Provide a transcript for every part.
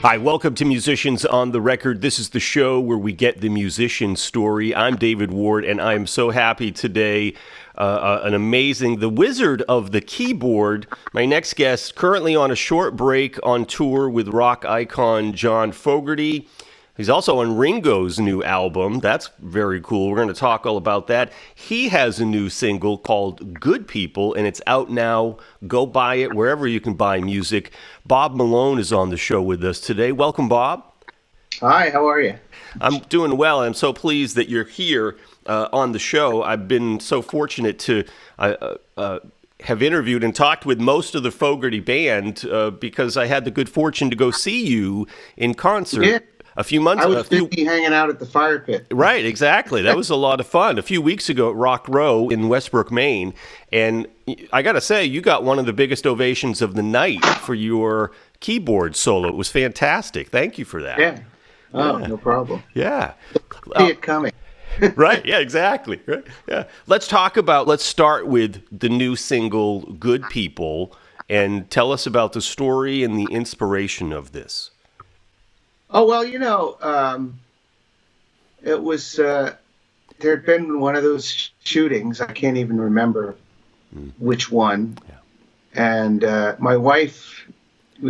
Hi, welcome to Musicians on the Record. This is the show where we get the musician story. I'm David Ward, and I am so happy today. The wizard of the keyboard, my next guest, currently on a short break on tour with rock icon John Fogerty. He's also on Ringo's new album. That's very cool. We're going to talk all about that. He has a new single called Good People, and it's out now. Go buy it wherever you can buy music. Bob Malone is on the show with us today. Welcome, Bob. Hi, how are you? I'm doing well. I'm so pleased that you're here on the show. I've been so fortunate to have interviewed and talked with most of the Fogerty band because I had the good fortune to go see you in concert. Yeah. A few months ago. I was busy hanging out at the fire pit. Right, exactly. That was a lot of fun. A few weeks ago at Rock Row in Westbrook, Maine. And I got to say, you got one of the biggest ovations of the night for your keyboard solo. It was fantastic. Thank you for that. Yeah. Oh, yeah. No problem. Yeah. See it coming. Right, yeah, exactly. Right. Yeah. Let's start with the new single, Good People, and tell us about the story and the inspiration of this. Oh, well, it was, there had been one of those shootings. I can't even remember which one. Yeah. And my wife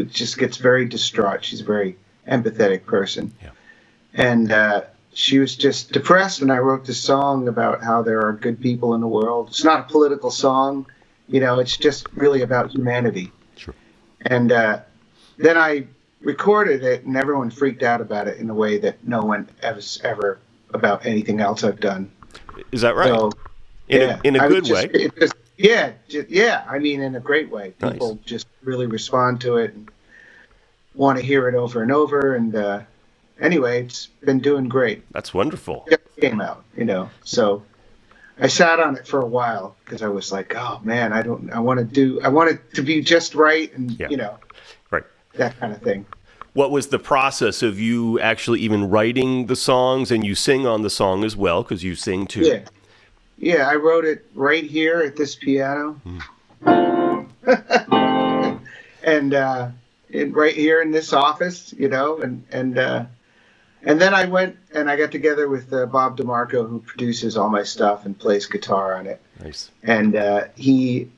just gets very distraught. She's a very empathetic person. Yeah. And she was just depressed, and I wrote this song about how there are good people in the world. It's not a political song. It's just really about humanity. Sure. And then I recorded it, and everyone freaked out about it in a way that no one ever about anything else I've done. Is that right? So, in a good way? I mean, in a great way. People just really respond to it and want to hear it over and over. And anyway, it's been doing great. That's wonderful. It came out, So I sat on it for a while because I was like, oh man, I want it to be just right, and right, that kind of thing. What was the process of you actually even writing the songs, and you sing on the song as well, because you sing too? Yeah, I wrote it right here at this piano. And right here in this office, and then I went and I got together with Bob DeMarco, who produces all my stuff and plays guitar on it. Nice. And he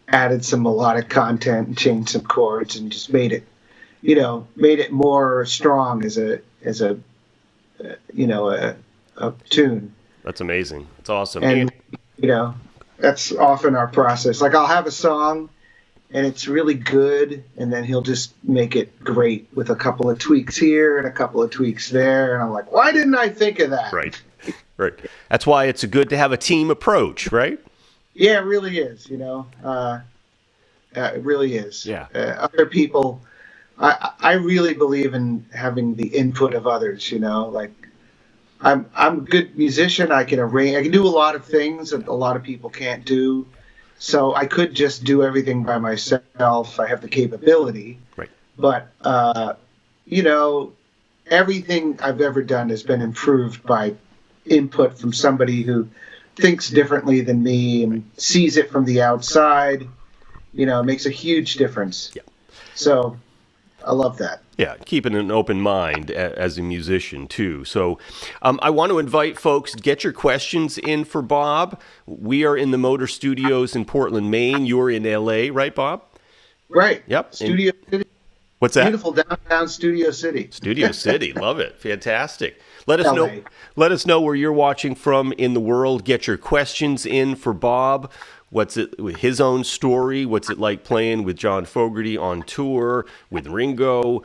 added some melodic content and changed some chords and just made it more strong as a tune. That's amazing. It's awesome. And that's often our process. Like, I'll have a song and it's really good, and then he'll just make it great with a couple of tweaks here and a couple of tweaks there, and I'm like, why didn't I think of that? Right. That's why it's good to have a team approach, right? Yeah, it really is, it really is. Yeah. Other people, I really believe in having the input of others, like I'm a good musician. I can arrange, I can do a lot of things that a lot of people can't do. So I could just do everything by myself. I have the capability. Right. But, everything I've ever done has been improved by input from somebody who thinks differently than me and sees it from the outside. It makes a huge difference. Yeah. So I love that. Yeah, keeping an open mind as a musician, too. So I want to invite folks, get your questions in for Bob. We are in the Motor Studios in Portland, Maine. You're in L.A., right, Bob? Right. Yep. Studio City. What's that? Beautiful downtown Studio City. Studio City. Love it. Fantastic. Let us know where you're watching from in the world. Get your questions in for Bob. What's it with his own story? What's it like playing with John Fogerty on tour, with Ringo,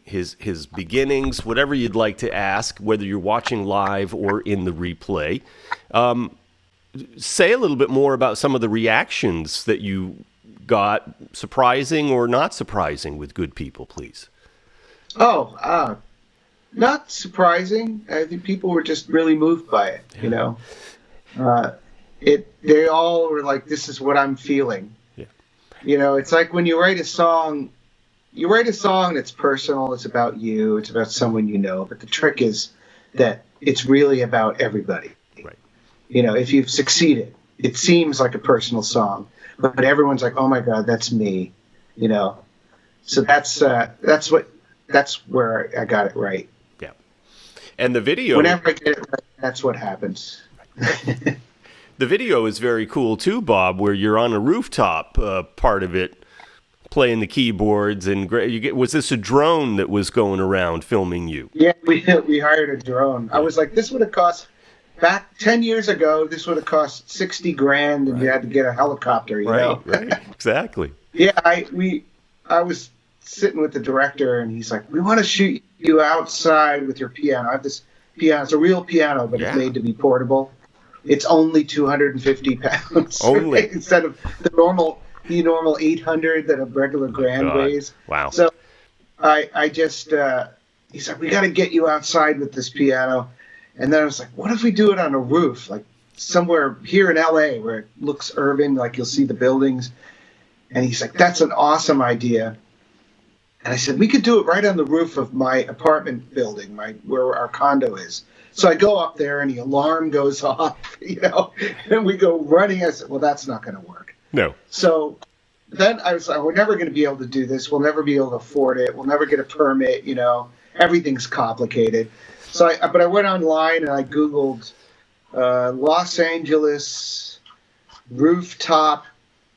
his beginnings, whatever you'd like to ask, whether you're watching live or in the replay. Say a little bit more about some of the reactions that you got, surprising or not surprising, with Good People, please. Not surprising. I think people were just really moved by it, They all were like, this is what I'm feeling. Yeah. It's like when you write a song that's personal, it's about you, it's about someone but the trick is that it's really about everybody. Right. If you've succeeded, it seems like a personal song, but everyone's like, oh my God, that's me. So that's where I got it right. Yeah. And the video. Whenever I get it right, that's what happens. The video is very cool too, Bob, where you're on a rooftop part of it, playing the keyboards. And was this a drone that was going around filming you? Yeah, we hired a drone. I was like, this would have cost, back 10 years ago, this would have cost $60,000, and you had to get a helicopter, you know? Right, exactly. Yeah, I was sitting with the director, and he's like, we want to shoot you outside with your piano. I have this piano. It's a real piano, but it's made to be portable. It's only 250 pounds. Only. Right? Instead of the normal 800 that a regular grand weighs. Wow. So I just, he's like, we got to get you outside with this piano. And then I was like, what if we do it on a roof? Like somewhere here in LA where it looks urban, like you'll see the buildings. And he's like, that's an awesome idea. And I said, we could do it right on the roof of my apartment building, where our condo is. So I go up there and the alarm goes off, you know, and we go running. I said, well, that's not going to work. No. So then I was like, we're never going to be able to do this. We'll never be able to afford it. We'll never get a permit, you know. Everything's complicated. So but I went online and I Googled Los Angeles rooftop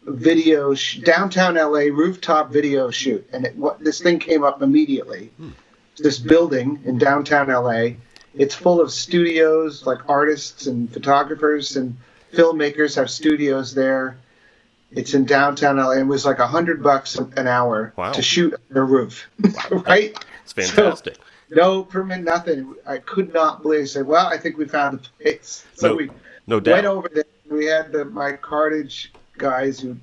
video, downtown LA rooftop video shoot. And this thing came up immediately. This building in downtown LA. It's full of studios, like artists and photographers and filmmakers have studios there. It's in downtown LA. It was like $100 an hour to shoot on the roof, right? It's fantastic. So, no permit, nothing. I could not believe it. I said, well, I think we found the place. So we went over there. We had my cartage guys who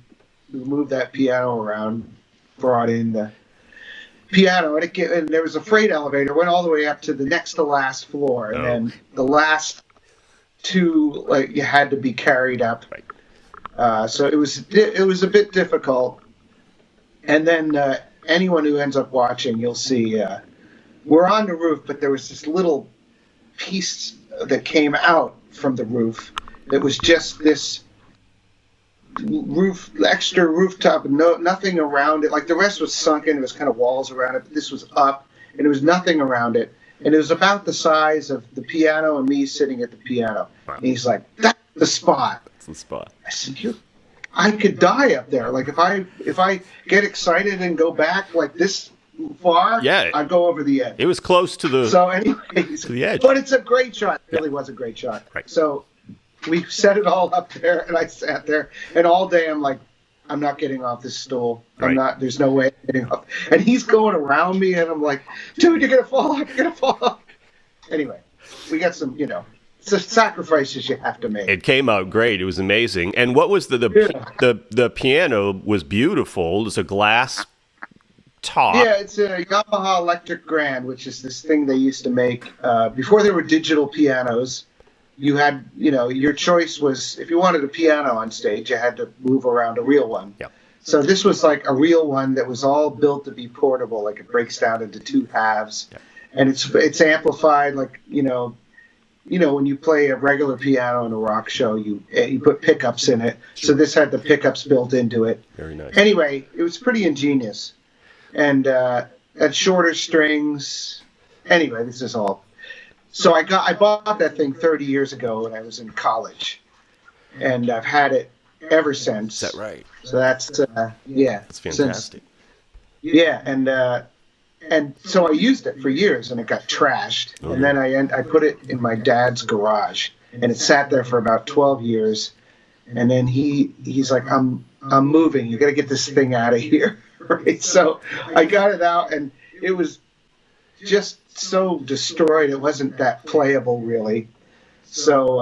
moved that piano around, brought in the piano, and there was a freight elevator, went all the way up to the next to last floor, and then the last two, like, you had to be carried up. So it was a bit difficult. And then anyone who ends up watching, you'll see we're on the roof, but there was this little piece that came out from the roof that was just this extra rooftop, nothing around it. Like the rest was sunken, there was kind of walls around it, but this was up, and there was nothing around it. And it was about the size of the piano and me sitting at the piano. Wow. And he's like, that's the spot. That's the spot. I said, I could die up there. Like if I get excited and go back like this far, I'd go over the edge. It was close to the anyways, to the edge. But it's a great shot. It really was a great shot. Right. So we set it all up there, and I sat there, and all day I'm like, I'm not getting off this stool. There's no way I'm getting off. And he's going around me, and I'm like, dude, you're going to fall off. You're going to fall off. Anyway, we got some, it's the sacrifices you have to make. It came out great. It was amazing. And what was the piano was beautiful. It's a glass top. Yeah, it's a Yamaha Electric Grand, which is this thing they used to make before there were digital pianos. You had, your choice was, if you wanted a piano on stage, you had to move around a real one. Yeah. So this was like a real one that was all built to be portable, like it breaks down into two halves. Yeah. And it's amplified, like, when you play a regular piano in a rock show, you put pickups in it. Sure. So this had the pickups built into it. Very nice. Anyway, it was pretty ingenious. And had shorter strings. Anyway, this is all. So I bought that thing 30 years ago when I was in college, and I've had it ever since. Is that right? So that's That's fantastic. And so I used it for years, and it got trashed. Oh, and then I put it in my dad's garage, and it sat there for about 12 years. And then he's like, I'm moving. You got to get this thing out of here, right? So I got it out, and it was just so destroyed. It wasn't that playable, really. So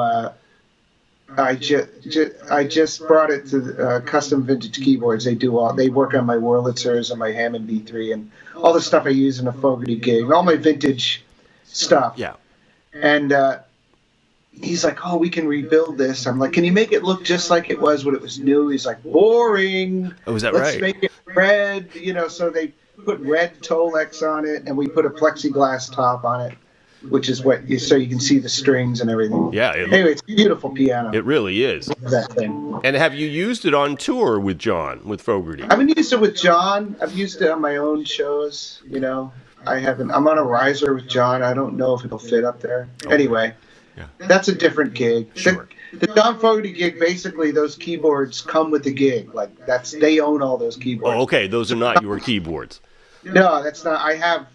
I just brought it to Custom Vintage Keyboards. They work on my Wurlitzers and my Hammond B3 and all the stuff I use in a Fogerty gig, all my vintage stuff. Yeah. And he's like, oh, we can rebuild this. I'm like, can you make it look just like it was when it was new? He's like, boring. Oh, is that Let's right? make it red. So they put red Tolex on it, and we put a plexiglass top on it. which is so you can see the strings and everything. Yeah. Anyway, it's a beautiful piano. It really is. That thing. And have you used it on tour with Fogerty? I haven't used it with John. I've used it on my own shows. I haven't. I'm on a riser with John. I don't know if it'll fit up there. Okay. Anyway, that's a different gig. Sure. The John Fogerty gig, basically, those keyboards come with the gig. Like they own all those keyboards. Oh, okay. Those are not your keyboards. No, that's not. I have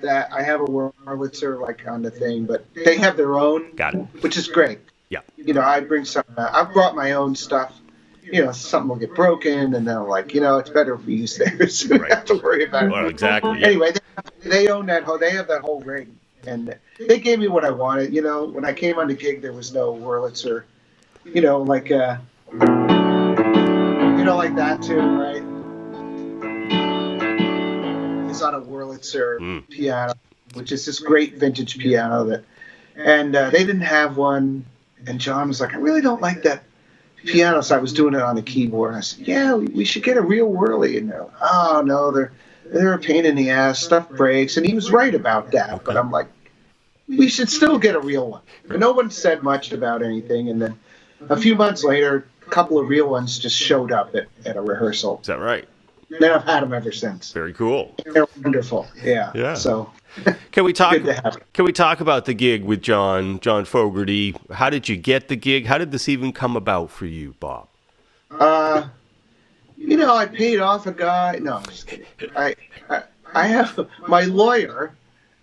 that. I have a Wurlitzer like on the thing, but they have their own. Got it. Which is great. Yeah. I bring some. I've brought my own stuff. Something will get broken, and then I'm like, it's better if we use theirs. So we don't have to worry about it. Well, exactly. Yeah. Anyway, they own that whole. They have that whole rig, and they gave me what I wanted. When I came on the gig, there was no Wurlitzer. Like that too, right? It's on a Wurlitzer piano, which is this great vintage piano and they didn't have one. And John was like, I really don't like that piano, so I was doing it on a keyboard. And I said, yeah, we should get a real Whirly. And they're like, oh no, they're a pain in the ass. Stuff breaks, and he was right about that. Okay. But I'm like, we should still get a real one. But no one said much about anything, and then a few months later, a couple of real ones just showed up at a rehearsal. Is that right? Then I've had them ever since. Very cool. They're wonderful. Yeah. Yeah. So can we talk about the gig with John Fogerty? How did you get the gig? How did this even come about for you, Bob? I paid off a guy. No, I'm just kidding. I have my lawyer,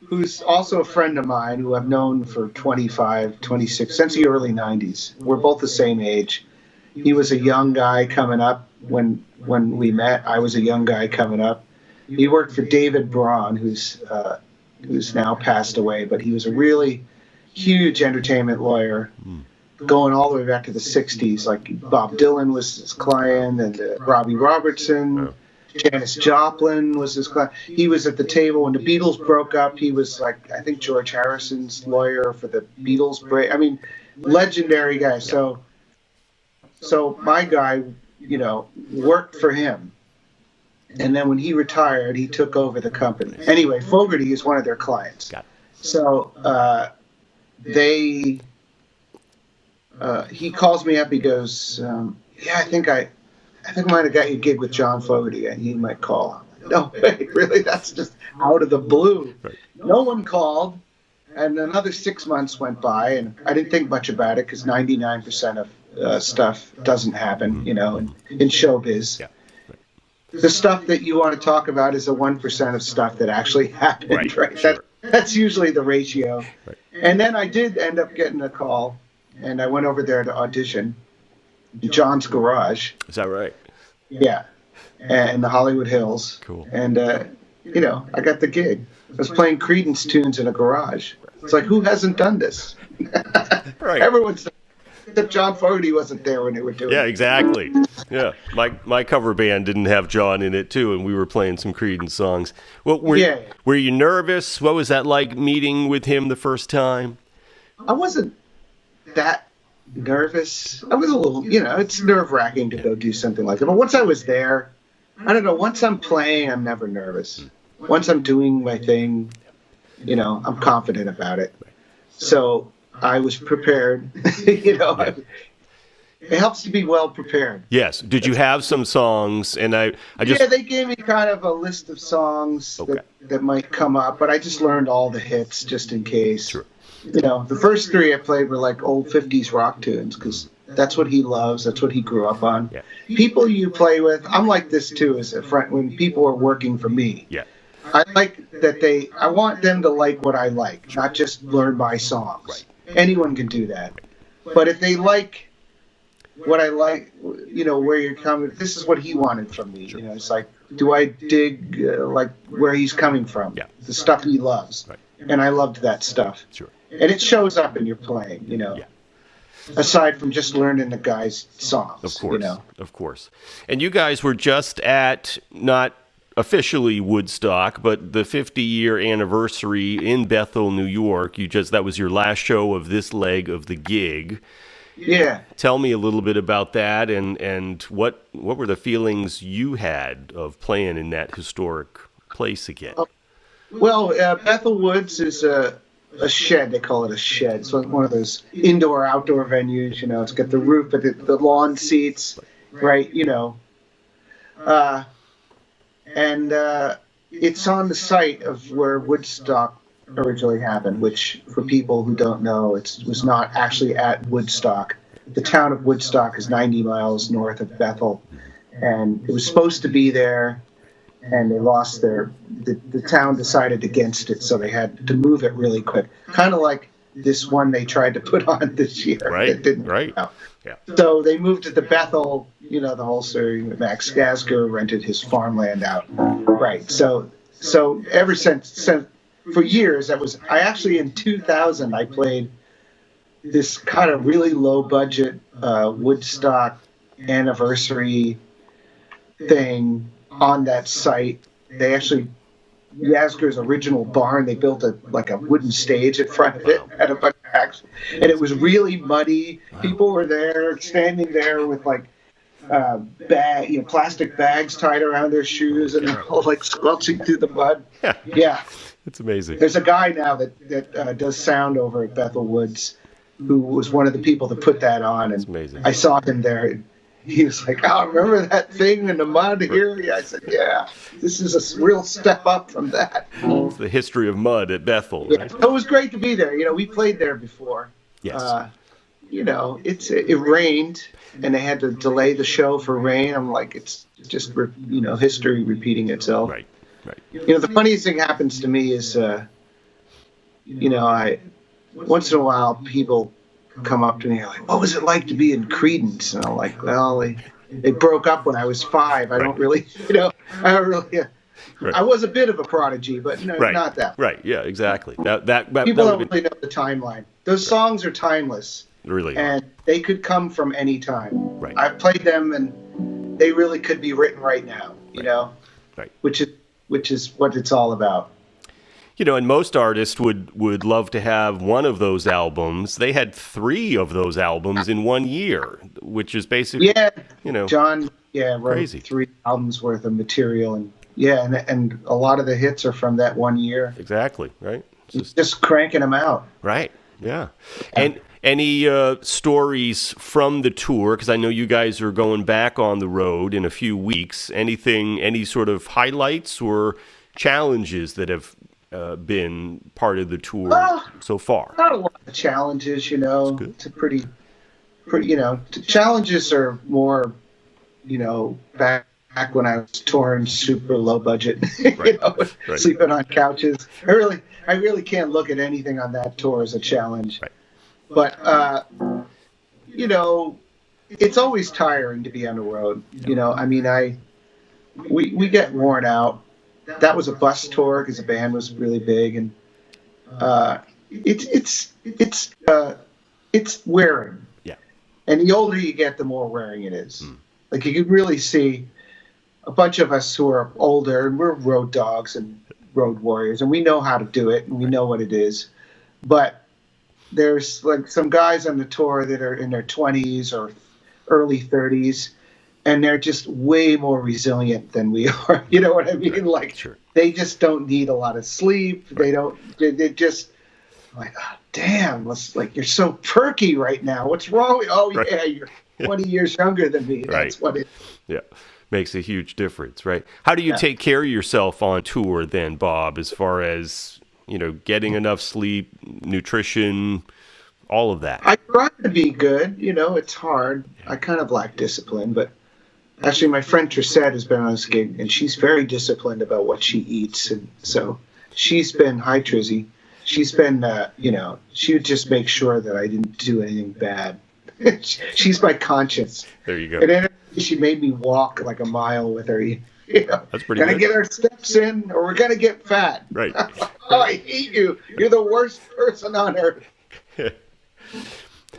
who's also a friend of mine, who I've known for 25, 26, since the early 90s. We're both the same age. He was a young guy coming up when we met. I was a young guy coming up. He worked for David Braun, who's now passed away, but he was a really huge entertainment lawyer, going all the way back to the 60s. Like Bob Dylan was his client, and Robbie Robertson. Janis Joplin was his client. He was at the table when the Beatles broke up. He was like, I think, George Harrison's lawyer for the Beatles break. I mean, legendary guy. So my guy, worked for him. And then when he retired, he took over the company. Anyway, Fogerty is one of their clients. So he calls me up. He goes, I think I might have got you a gig with John Fogerty. He might call. No way, really? That's just out of the blue. Right. No one called. And another 6 months went by, and I didn't think much about it because 99% of stuff doesn't happen, in showbiz. Yeah. Right. The stuff that you want to talk about is the 1% of stuff that actually happened, right? Sure. That's usually the ratio. Right. And then I did end up getting a call, and I went over there to audition in John's garage. Is that right? Yeah. And the Hollywood Hills. Cool. And, I got the gig. I was playing Creedence tunes in a garage. It's like, who hasn't done this? Right. Everyone's... Except John Fogerty wasn't there when they were doing it. Yeah, exactly. Yeah, my cover band didn't have John in it too, and we were playing some Creedence songs. Well, were you nervous? What was that like meeting with him the first time? I wasn't that nervous. I was a little, it's nerve-wracking to go do something like that. But once I was there, I don't know. Once I'm playing, I'm never nervous. Once I'm doing my thing, I'm confident about it. So I was prepared. It helps to be well prepared. Yes. Did you have some songs? And I just... Yeah, they gave me kind of a list of songs that might come up, but I just learned all the hits just in case. Sure. The first three I played were like old 50s rock tunes because that's what he loves. That's what he grew up on. Yeah. People you play with, I'm like this too as a friend when people are working for me. Yeah. I like that I want them to like what I like, not just learn my songs. Right. Anyone can do that. But if they like what I like, where you're coming, this is what he wanted from me. Sure. It's like, do I dig like where he's coming from? Yeah. The stuff he loves. Right. And I loved that stuff. Sure. And it shows up in your playing, Yeah. Aside from just learning the guy's songs. Of course. Of course. And you guys were just at, not officially Woodstock, but the 50-year anniversary in Bethel, New York. That was your last show of this leg of the gig. Yeah. Tell me a little bit about that and what were the feelings you had of playing in that historic place again? Well, Bethel Woods is a shed. They call it a shed. So it's one of those indoor-outdoor venues. It's got the roof, but the lawn seats, right? And it's on the site of where Woodstock originally happened, which, for people who don't know, it was not actually at Woodstock. The town of Woodstock is 90 miles north of Bethel, and it was supposed to be there, and they lost the town decided against it, so they had to move it really quick. Kind of like this one they tried to put on this year. Right, that didn't right. Yeah. So they moved it to Bethel, the whole story. Max Gasker rented his farmland out. Right. So ever since for years, I actually in 2000, I played this kind of really low budget Woodstock anniversary thing on that site. They actually, Yasgur's original barn, they built a wooden stage in front of it, had a bunch of acts, and it was really muddy. People were there, standing there with plastic bags tied around their shoes, and they're all squelching through the mud. Yeah. It's amazing. There's a guy now that does sound over at Bethel Woods, who was one of the people that put that on, and amazing. I saw him there. He was like, "Oh, remember that thing in the mud here?" Yeah, I said, "Yeah, this is a real step up from that." It's the history of mud at Bethel. Yeah, right? it was great to be there. We played there before. Yes. It rained, and they had to delay the show for rain. I'm like, it's just history repeating itself. Right. The funniest thing happens to me is, I once in a while people come up to me and are like, "What was it like to be in Creedence?" And I'm like, "Well, they broke up when I was 5. I don't really, I don't really." Right. I was a bit of a prodigy, but not that. Right. Yeah. Exactly. That People don't really know the timeline. Those songs are timeless. Really. And they could come from any time. Right. I've played them, and they really could be written right now. Right. Which is what it's all about. And most artists would love to have one of those albums. They had 3 of those albums in 1 year, which is basically, John, wrote crazy. 3 albums worth of material, and a lot of the hits are from that 1 year. Exactly, right? Just cranking them out. Right, yeah. And any stories from the tour, because I know you guys are going back on the road in a few weeks, any sort of highlights or challenges that have been part of the tour so far? Not a lot of challenges, It's a pretty, challenges are more, back when I was touring super low budget, Right. Sleeping on couches. I really can't look at anything on that tour as a challenge. Right. But, it's always tiring to be on the road. We get worn out. That was a bus tour because the band was really big, and it's wearing. Yeah. And the older you get, the more wearing it is. You can really see a bunch of us who are older, and we're road dogs and road warriors, and we know how to do it, and we know what it is. But there's some guys on the tour that are in their 20s or early 30s, and they're just way more resilient than we are. You know what I mean? Sure. They just don't need a lot of sleep. Right. They just damn, you're so perky right now. What's wrong with, right. Yeah, you're 20 years younger than me. Right. That's what it is. Yeah. Makes a huge difference, right? How do you take care of yourself on tour then, Bob, as far as, getting enough sleep, nutrition, all of that? I try to be good. It's hard. I kind of lack discipline, but actually my friend Trissette has been on this gig, and she's very disciplined about what she eats. And so she's been, hi Trizzy, she's been, she would just make sure that I didn't do anything bad. She's my conscience. There you go. And then she made me walk a mile with her. That's pretty Gotta good. get our steps in, or we're gonna get fat. Right. I hate you. You're the worst person on earth.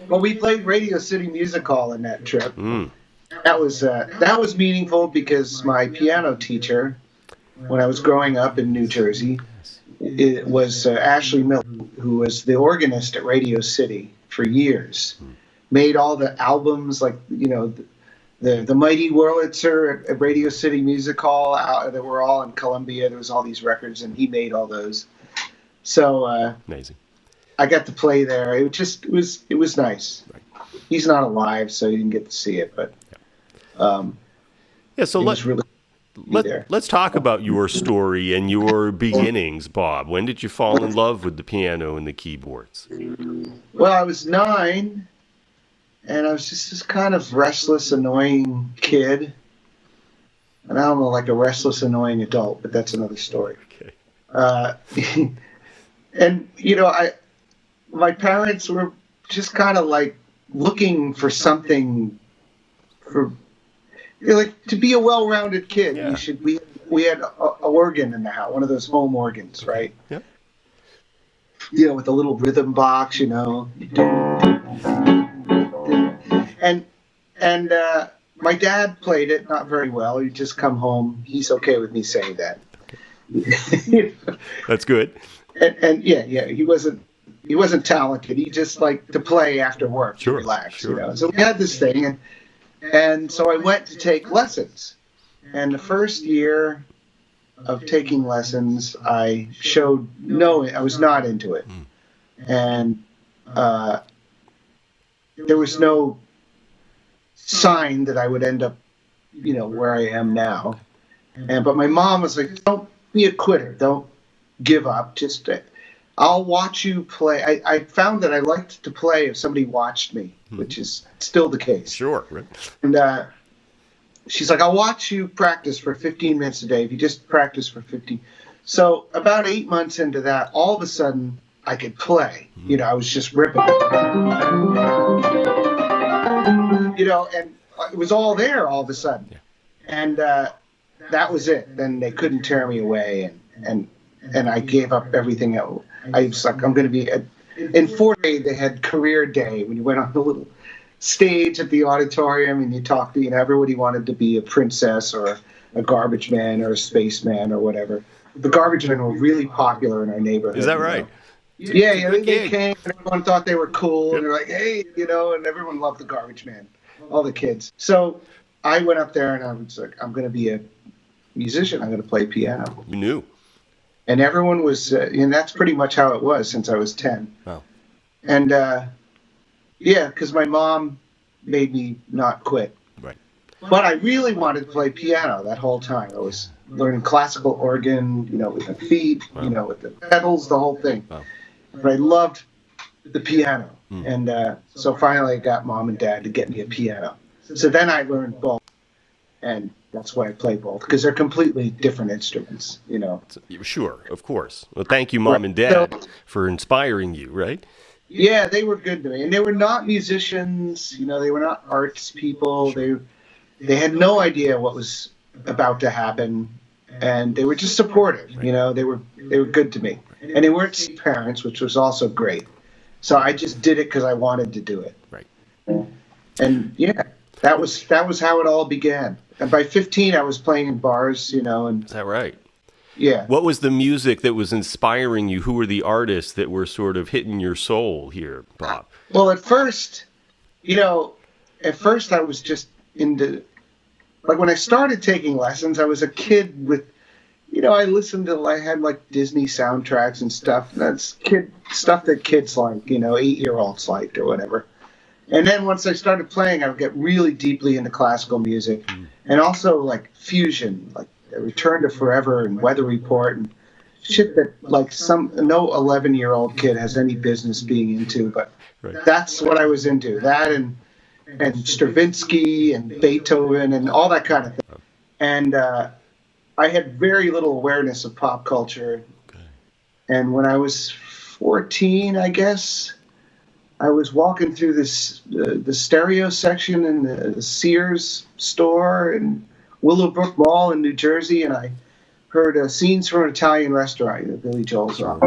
Well, we played Radio City Music Hall in that trip. That was meaningful because my piano teacher, when I was growing up in New Jersey, it was Ashley Miller, who was the organist at Radio City for years. Made all the albums, the Mighty Wurlitzer at Radio City Music Hall that were all in Columbia. There was all these records, and he made all those. So amazing. I got to play there. It was nice. Right. He's not alive, so you didn't get to see it, but Yeah, so it was really there. let's talk about your story and your beginnings, Bob. When did you fall in love with the piano and the keyboards? Well, I was 9, and I was just this kind of restless, annoying kid. And I don't know, like a restless, annoying adult, but that's another story. Okay. And, my parents were just kind of like looking for something like to be a well-rounded kid. Yeah. We had a organ in the house, one of those home organs, right? Yep. With a little rhythm box, And my dad played it not very well. He'd just come home. He's okay with me saying that. That's good. And he wasn't talented. He just liked to play after work to relax. Sure. So we had this thing, and so I went to take lessons. And the first year of taking lessons, I was not into it, and there was no sign that I would end up, where I am now. But my mom was like, "Don't be a quitter. Don't give up. Just I'll watch you play." I found that I liked to play if somebody watched me, which is still the case. Sure. Right. And she's like, "I'll watch you practice for 15 minutes a day. If you just practice for 15." So about 8 months into that, all of a sudden I could play. I was just ripping. And it was all there all of a sudden. Yeah. And that was it. Then they couldn't tear me away, and I gave up everything. I was like, I'm going to be in 4th grade. They had career day when you went on the little stage at the auditorium and you talked to, everybody wanted to be a princess or a garbage man or a spaceman or whatever. The garbage men were really popular in our neighborhood. Is that right? Yeah, they came and everyone thought they were cool. And they're like, hey, and everyone loved the garbage man, all the kids. So I went up there and I was like, I'm going to be a musician. I'm going to play piano. You knew. And everyone was, and that's pretty much how it was since I was 10. Wow. And because my mom made me not quit. Right. But I really wanted to play piano that whole time. I was learning classical organ, with the feet, with the pedals, the whole thing. Wow. But I loved the piano. And so finally I got mom and dad to get me a piano. So then I learned both. And that's why I play both, because they're completely different instruments, Sure, of course. Well, thank you, Mom and Dad, for inspiring you, right? Yeah, they were good to me. And they were not musicians, they were not arts people. Sure. They had no idea what was about to happen, and they were just supportive, Right. They were good to me. And they weren't sick parents, which was also great. So I just did it because I wanted to do it. Right. And that was how it all began. And by 15, I was playing in bars, and Is that right? yeah. What was the music that was inspiring you? Who were the artists that were sort of hitting your soul here, Bob? Well, at first I was just into, like when I started taking lessons, I was a kid with, I had like Disney soundtracks and stuff. That's stuff that kids like, 8-year-olds liked or whatever. And then once I started playing, I would get really deeply into classical music and also like fusion, like Return to Forever and Weather Report and shit that like no 11-year-old kid has any business being into. But that's what I was into. That and Stravinsky and Beethoven and all that kind of thing. And I had very little awareness of pop culture. Okay. And when I was 14, I guess, I was walking through the stereo section in the Sears store in Willowbrook Mall in New Jersey, and I heard Scenes from an Italian Restaurant, Billy Joel song.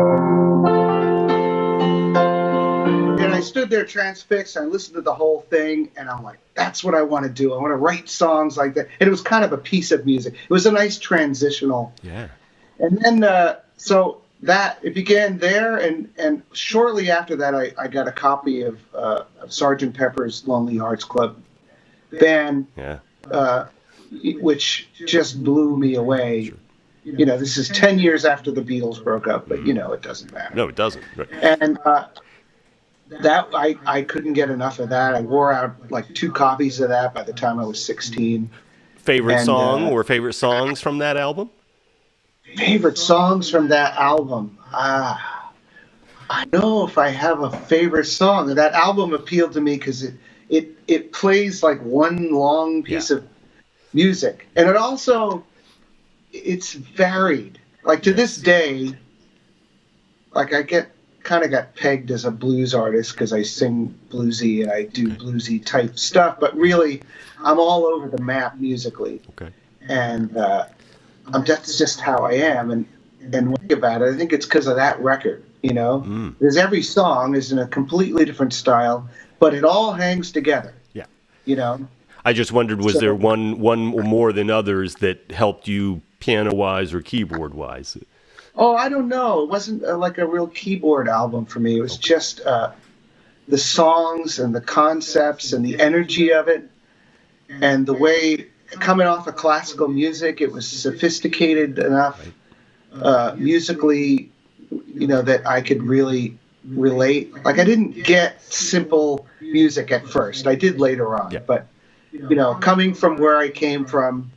And I stood there transfixed, and I listened to the whole thing, and I'm like, that's what I want to do. I want to write songs like that. And it was kind of a piece of music. It was a nice transitional. Yeah. And then, so that it began there, and shortly after that, I got a copy of Sgt. Pepper's Lonely Hearts Club Band, Yeah. Which just blew me away. Sure. this is 10 years after the Beatles broke up, but it doesn't matter. No, it doesn't. Right. And that I couldn't get enough of that. I wore out like 2 copies of that by the time I was 16. Favorite song or favorite songs from that album? Favorite songs from that album? I know if I have a favorite song. That album appealed to me because it plays like one long piece of music, and it's varied. Like to this day, like I got pegged as a blues artist because I sing bluesy and I do bluesy type stuff, but really I'm all over the map musically. Okay. And that's just how I am. And when I think about it, I think it's because of that record, Because every song is in a completely different style, but it all hangs together. Yeah. I just wondered, was there one more than others that helped you piano-wise or keyboard-wise? Oh, I don't know. It wasn't like a real keyboard album for me. It was just the songs and the concepts and the energy of it, and the way, coming off of classical music, it was sophisticated enough musically, that I could really relate. Like I didn't get simple music at first. I did later on, but coming from where I came from,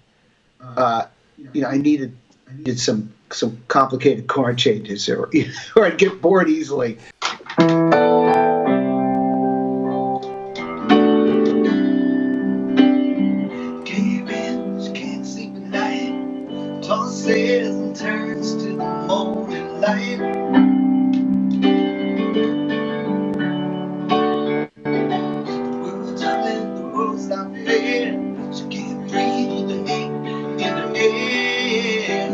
I needed some complicated chord changes, or I'd get bored easily. Can't sleep at night, tosses and turns to the morning light. The world's jumping, the world's not fair. She can't breathe with the hate in her head.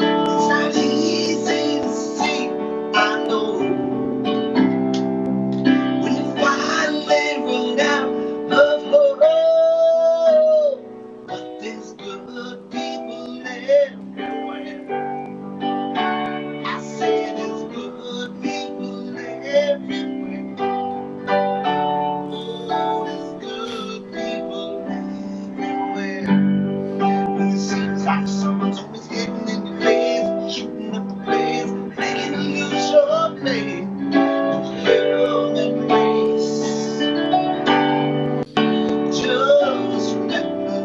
It's not easy to see, I know. When you finally run out of hope, but there's good people everywhere. I say there's good people everywhere. Oh, there's good people everywhere. When it seems like someone's always getting in your face, shooting up the place, making you lose your faith. Love and grace. Just remember,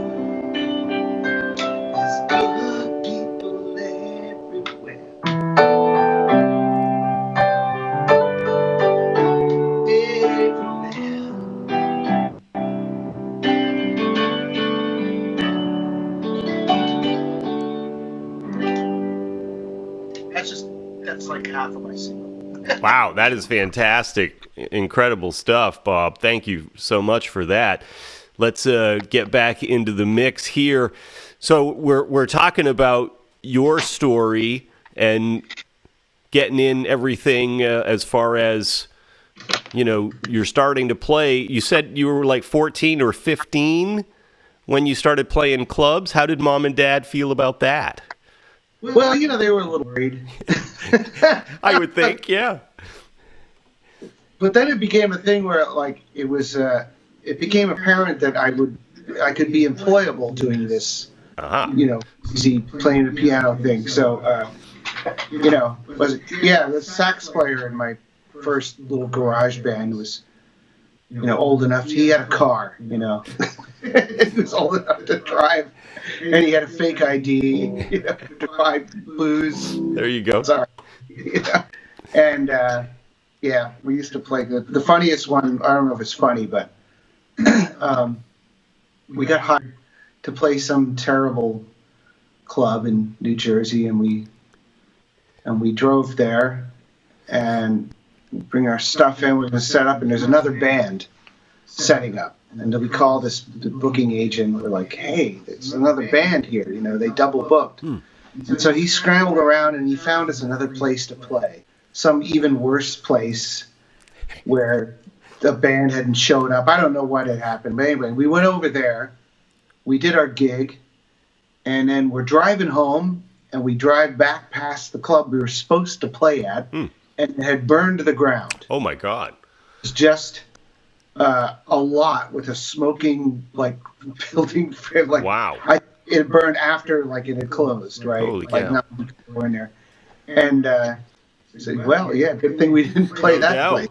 there's good people everywhere. That's like half of my single. Wow, that is fantastic. Incredible stuff, Bob. Thank you so much for that. Let's get back into the mix here. So we're talking about your story and getting in everything as far as, you're starting to play. You said you were like 14 or 15 when you started playing clubs. How did Mom and Dad feel about that? Well, they were a little worried. I would think, yeah. But then it became a thing where, like, it became apparent that I could be employable doing this, easy playing the piano thing. So, the sax player in my first little garage band was, old enough. He had a car, he was old enough to drive, and he had a fake ID, to buy booze. There you go. Sorry. And, we used to play the funniest one. I don't know if it's funny, but we got hired to play some terrible club in New Jersey, and we drove there and bring our stuff in. We're going to set up, and there's another band setting up. And then we call the booking agent. We're like, hey, there's another band here. They double booked. And so he scrambled around and he found us another place to play. Some even worse place where the band hadn't showed up. I don't know what had happened. But anyway, we went over there. We did our gig. And then we're driving home. And we drive back past the club we were supposed to play at. And it had burned to the ground. Oh, my God. It was just a lot with a smoking like building. Like Wow. it burned after like it had closed, right? Holy like cow. nothing could go in there. And I said, well, yeah, good thing we didn't play No that doubt. place.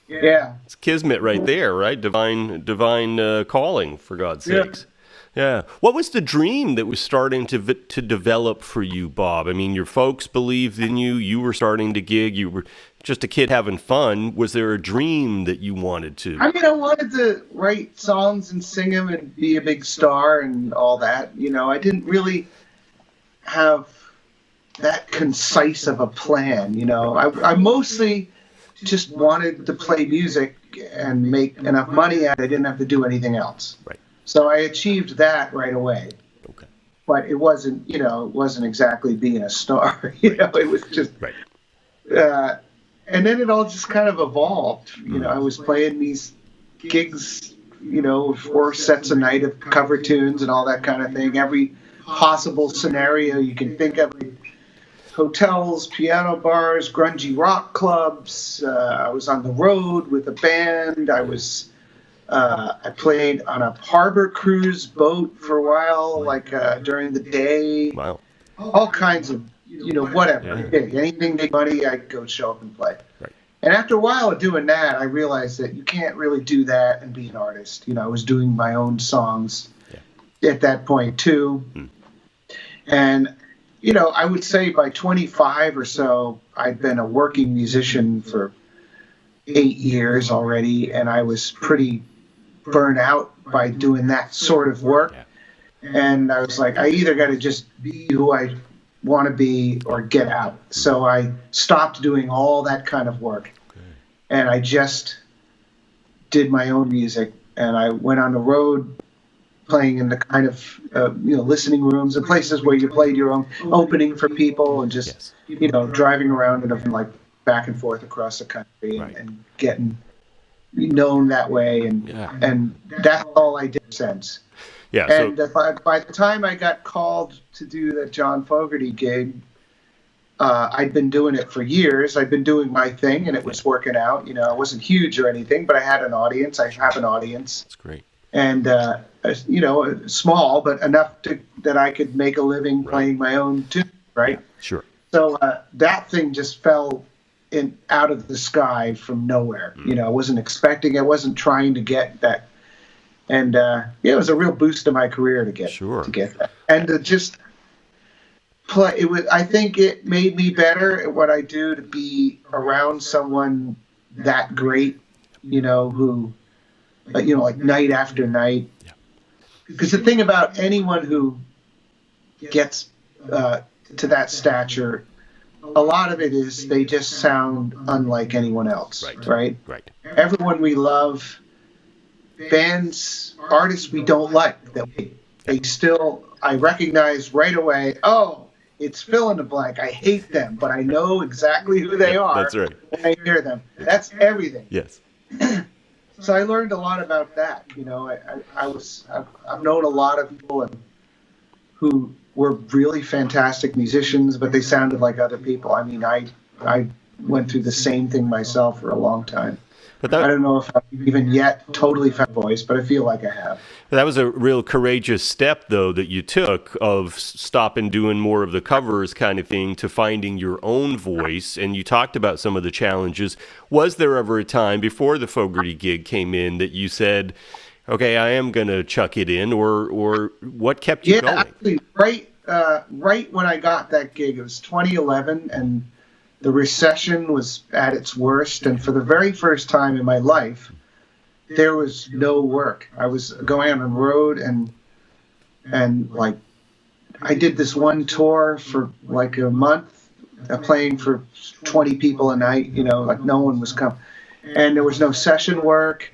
Yeah. It's kismet right there, right? Divine calling, for God's Yeah. sakes. Yeah. What was the dream that was starting to develop for you, Bob? I mean, your folks believed in you. You were starting to gig. You were just a kid having fun. Was there a dream that you wanted to? I mean, I wanted to write songs and sing them and be a big star and all that. You know, I didn't really have that concise of a plan. You know, I mostly just wanted to play music and make enough money at it. I didn't have to do anything else. Right. So I achieved that right away. Okay. But it wasn't, you know, it wasn't exactly being a star. You know, it was just. Right. And then it all just kind of evolved. You know, I was playing these gigs, you know, 4 sets a night of cover tunes and all that kind of thing. Every possible scenario you can think of. Hotels, piano bars, grungy rock clubs. I was on the road with a band. I played on a harbor cruise boat for a while, like during the day. Wow. All kinds of, you know, whatever. Yeah. Anything make money, I'd go show up and play. Right. And after a while of doing that, I realized that you can't really do that and be an artist. You know, I was doing my own songs at that point too. And, you know, I would say by 25 or so, I'd been a working musician for 8 years already, and I was pretty burnt out by doing that sort of work. Yeah. And I was like, I either got to just be who I want to be or get out. So I stopped doing all that kind of work. Okay. And I just did my own music, and I went on the road playing in the kind of, you know, listening rooms and places where you played your own opening for people and just, you know, driving around and like back and forth across the country and getting known that way. And that's all I did since. Yeah. And by the time I got called to do the John Fogerty gig, I'd been doing it for years. I'd been doing my thing, and it was working out. You know, it wasn't huge or anything, but I had an audience. I have an audience. That's great. And, you know, small, but enough that I could make a living playing my own tune, right? Yeah, sure. So that thing just fell out of the sky from nowhere. You know, I wasn't expecting, I wasn't trying to get that. And it was a real boost to my career to get that. And to just play, I think it made me better at what I do to be around someone that great, you know, who, you know, like night after night. Because the thing about anyone who gets to that stature, a lot of it is they just sound unlike anyone else, right? Everyone we love, bands, artists we don't like, I recognize right away, oh, it's fill in the blank. I hate them, but I know exactly who they are. That's right. When I hear them. That's everything. Yes. So I learned a lot about that. You know, I've known a lot of people who were really fantastic musicians, but they sounded like other people. I mean, I went through the same thing myself for a long time. But I don't know if I've even yet totally found a voice, but I feel like I have. That was a real courageous step, though, that you took of stopping doing more of the covers kind of thing to finding your own voice. And you talked about some of the challenges. Was there ever a time before the Fogerty gig came in that you said, okay, I am going to chuck it in, or what kept you going? Actually, right when I got that gig, it was 2011, and the recession was at its worst, and for the very first time in my life, there was no work. I was going on the road, and like, I did this one tour for like a month, playing for 20 people a night, you know, like no one was coming. And there was no session work.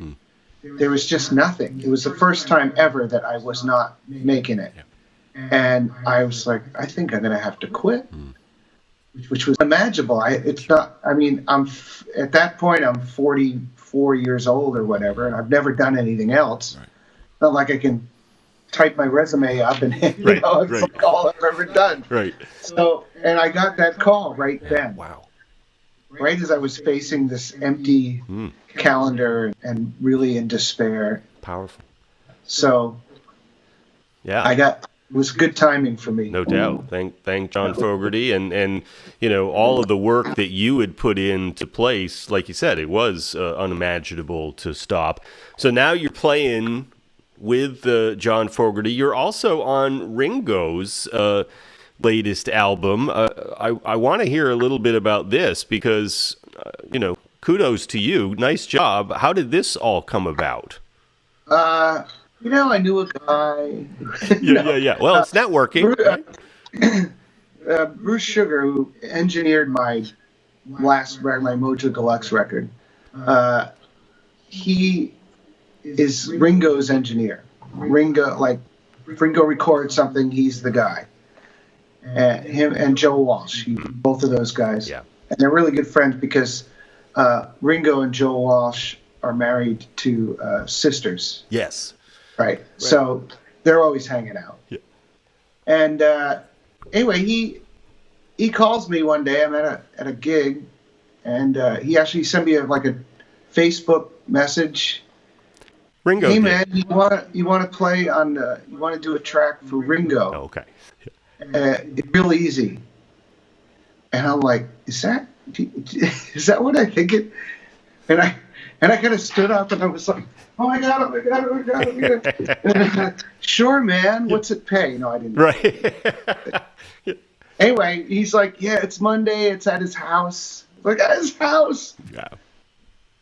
There was just nothing. It was the first time ever that I was not making it. And I was like, I think I'm going to have to quit. Which was unimaginable. It's not. I mean, at that point I'm 44 years old or whatever, and I've never done anything else. Not like I can type my resume up and you know, it's like all I've ever done. Right. So, and I got that call right then. Wow. right as I was facing this empty calendar and really in despair. Powerful. So Yeah. it was good timing for me. No doubt. Thank John Fogerty and all of the work that you had put into place. Like you said, it was unimaginable to stop. So now you're playing with John Fogerty. You're also on Ringo's latest album. I want to hear a little bit about this because, kudos to you. Nice job. How did this all come about? I knew a guy. Yeah. Well, it's networking. Bruce Sugar, who engineered my last record, my Mojo Deluxe record, he is Ringo's engineer. Ringo records something, he's the guy. Him and Joe Walsh, both of those guys. Yeah. And they're really good friends because Ringo and Joe Walsh are married to sisters. Yes. Right. So they're always hanging out. Yeah. And anyway, he calls me one day. I'm at a gig, and he actually sent me a Facebook message. Ringo. Hey man, you want to play on? You want to do a track for Ringo? Oh, okay. It's real easy. And I'm like, is that what I think it? And I kind of stood up and I was like, oh my god. Sure, man. What's it pay? No, I didn't. Right. Anyway, he's like, yeah, it's Monday. It's at his house. Like, at his house. Yeah.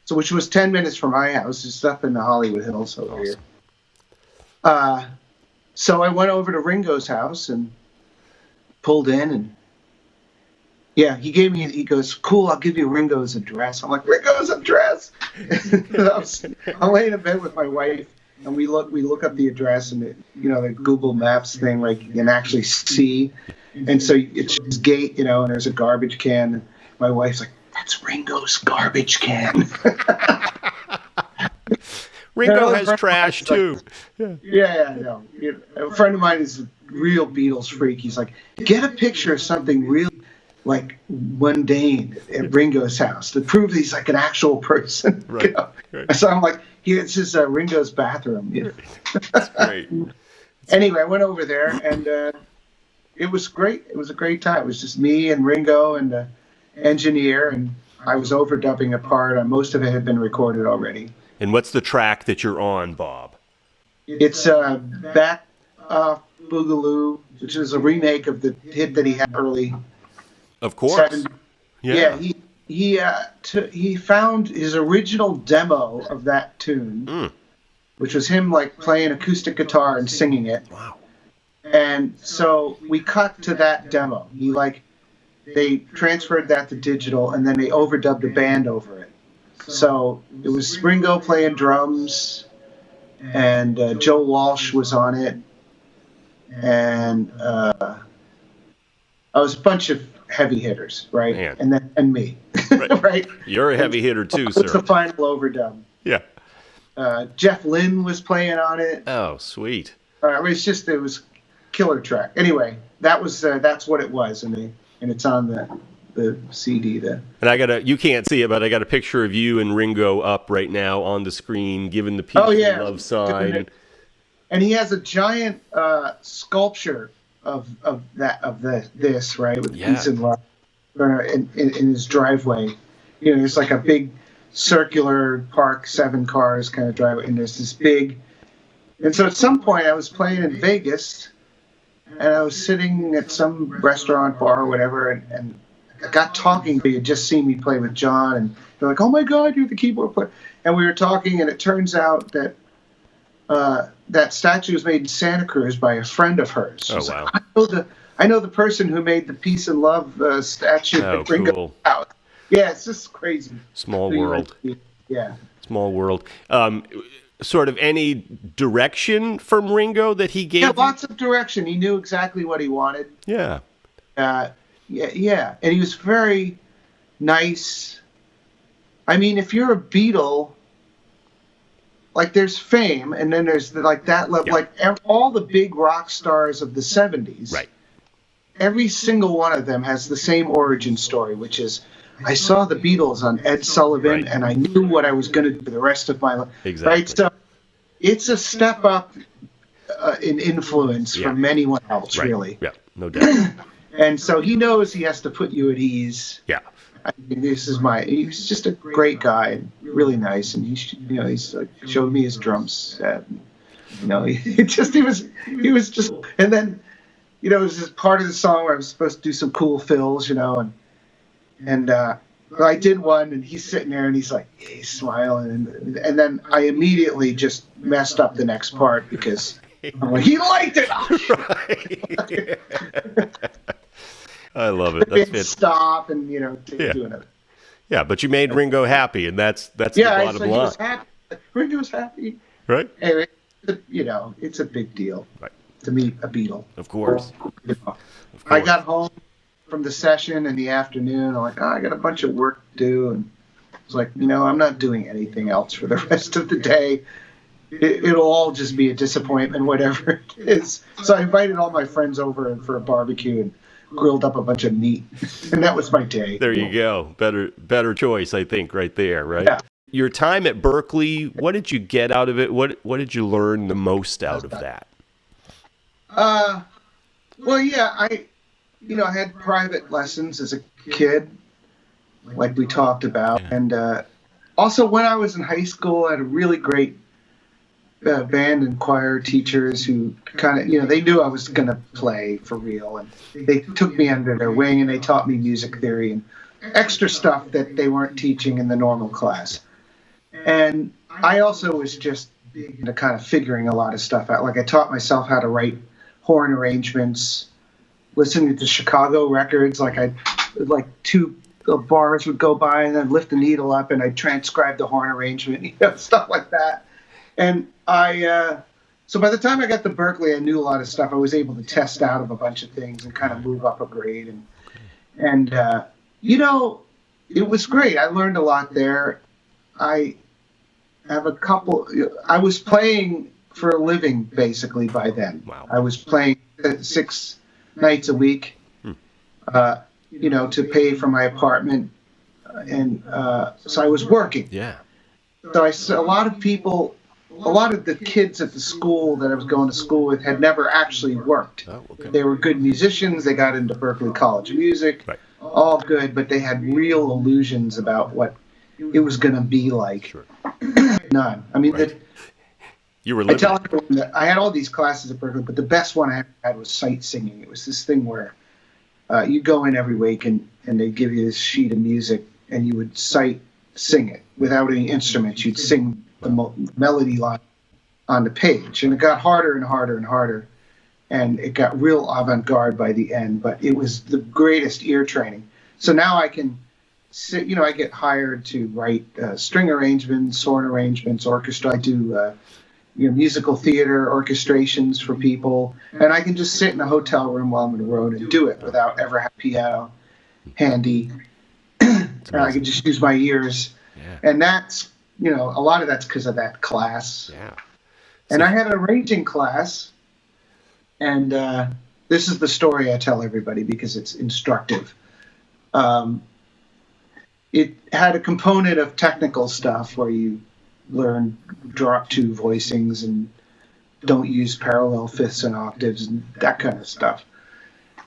So, which was 10 minutes from my house, just up in the Hollywood Hills over here. So I went over to Ringo's house and pulled in, and yeah, he goes, cool, I'll give you Ringo's address. I'm like, Ringo's address? I'm laying in bed with my wife, and we look up the address, and the Google Maps thing, like you can actually see. And so it's his gate, and there's a garbage can. And my wife's like, that's Ringo's garbage can. Ringo has trash too. Yeah, I know. A friend of mine is a real Beatles freak. He's like, get a picture of something really mundane at Ringo's house to prove he's like an actual person. Right. Right. So I'm like, this is Ringo's bathroom. That's great. Anyway, I went over there and it was great. It was a great time. It was just me and Ringo and the engineer, and I was overdubbing a part. Most of it had been recorded already. And what's the track that you're on, Bob? It's Back Off Boogaloo, which is a remake of the hit that he had early. Of course. Yeah. He found his original demo of that tune, which was him playing acoustic guitar and singing it. Wow. And so we cut to that demo. They transferred that to digital, and then they overdubbed a band over it. So it was Ringo playing drums, and Joe Walsh was on it, and I was a bunch of heavy hitters, right? Man. And me, right. right? You're a heavy hitter too, sir. It's the sir. final overdub. Yeah. Jeff Lynne was playing on it. Oh, sweet. It was killer track. Anyway, that's what it was, and it's on the CD there. And you can't see it, but I got a picture of you and Ringo up right now on the screen, giving the peace and love sign. And he has a giant sculpture of this, right, with peace and love in his driveway. There's like a big circular park, 7 cars kind of driveway, and there's this big. And so at some point I was playing in Vegas, and I was sitting at some restaurant, bar, or whatever, and I got talking. They had just seen me play with John, and they're like, "Oh my God, you're the keyboard player!" And we were talking, and it turns out that that statue was made in Santa Cruz by a friend of hers. Oh wow! Like, I know the person who made the peace and love statue. Oh, cool. Out. Yeah, it's just crazy. Small world. Yeah. Small world. Sort of any direction from Ringo that he gave? Yeah, lots of direction. He knew exactly what he wanted. Yeah. Yeah. And he was very nice. I mean, if you're a Beatle, there's fame, and then there's that level, all the big rock stars of the 70s. Right. Every single one of them has the same origin story, which is, I saw the Beatles on Ed Sullivan, Right. and I knew what I was going to do for the rest of my life. Exactly. Right? So it's a step up in influence Yeah. from anyone else, Right. really. Yeah, no doubt. And so he knows he has to put you at ease. Yeah. I mean, he's just a great guy, and really nice, and he's like showed me his drums. He was just, and then, it was just part of the song where I was supposed to do some cool fills, and I did one, and he's sitting there, and he's smiling, and then I immediately just messed up the next part because I'm like, he liked it. Right. I love it. That's it. Stop and do another. Yeah, but you made Ringo happy, and that's the bottom line. He was happy. Ringo was happy. Right? Anyway, it's a big deal to meet a Beatle. Of course. I got home from the session in the afternoon. I'm like, I got a bunch of work to do, and I was like, I'm not doing anything else for the rest of the day. It'll all just be a disappointment, whatever it is. So I invited all my friends over for a barbecue and grilled up a bunch of meat, and that was my day. There you go. Better choice, I think, right there, right? Yeah. Your time at Berklee, what did you get out of it? What did you learn the most out of that? Well, yeah, I had private lessons as a kid, like we talked about, and also when I was in high school, I had a really great band and choir teachers who kind of, they knew I was going to play for real, and they took me under their wing, and they taught me music theory and extra stuff that they weren't teaching in the normal class. And I also was just big into kind of figuring a lot of stuff out. Like I taught myself how to write horn arrangements, listening to Chicago records. Like two bars would go by, and then lift the needle up, and I'd transcribe the horn arrangement, stuff like that. And so by the time I got to Berklee, I knew a lot of stuff. I was able to test out of a bunch of things and kind of move up a grade. And it was great. I learned a lot there. I was playing for a living basically by then. Wow. I was playing 6 nights a week, to pay for my apartment. And so I was working. Yeah. So I saw a lot of the kids at the school that I was going to school with had never actually worked. Oh, okay. They were good musicians. They got into Berklee College of Music, Right. all good, but they had real illusions about what it was going to be like. Sure. None. I mean, Right. You were I living. tell everyone that I had all these classes at Berklee, but the best one I had was sight singing. It was this thing where you go in every week and they give you this sheet of music, and you would sight sing it without any instruments. You'd sing the melody line on the page, and it got harder and harder and harder, and it got real avant-garde by the end, but it was the greatest ear training. So now I can sit, I get hired to write string arrangements, horn arrangements, orchestra. I do musical theater orchestrations for people, and I can just sit in a hotel room while I'm on the road and do it without ever having a piano handy. I can just use my ears. Yeah. And that's, a lot of that's because of that class. Yeah. And I had an arranging class, and this is the story I tell everybody because it's instructive. It had a component of technical stuff where you learn drop 2 voicings and don't use parallel fifths and octaves and that kind of stuff.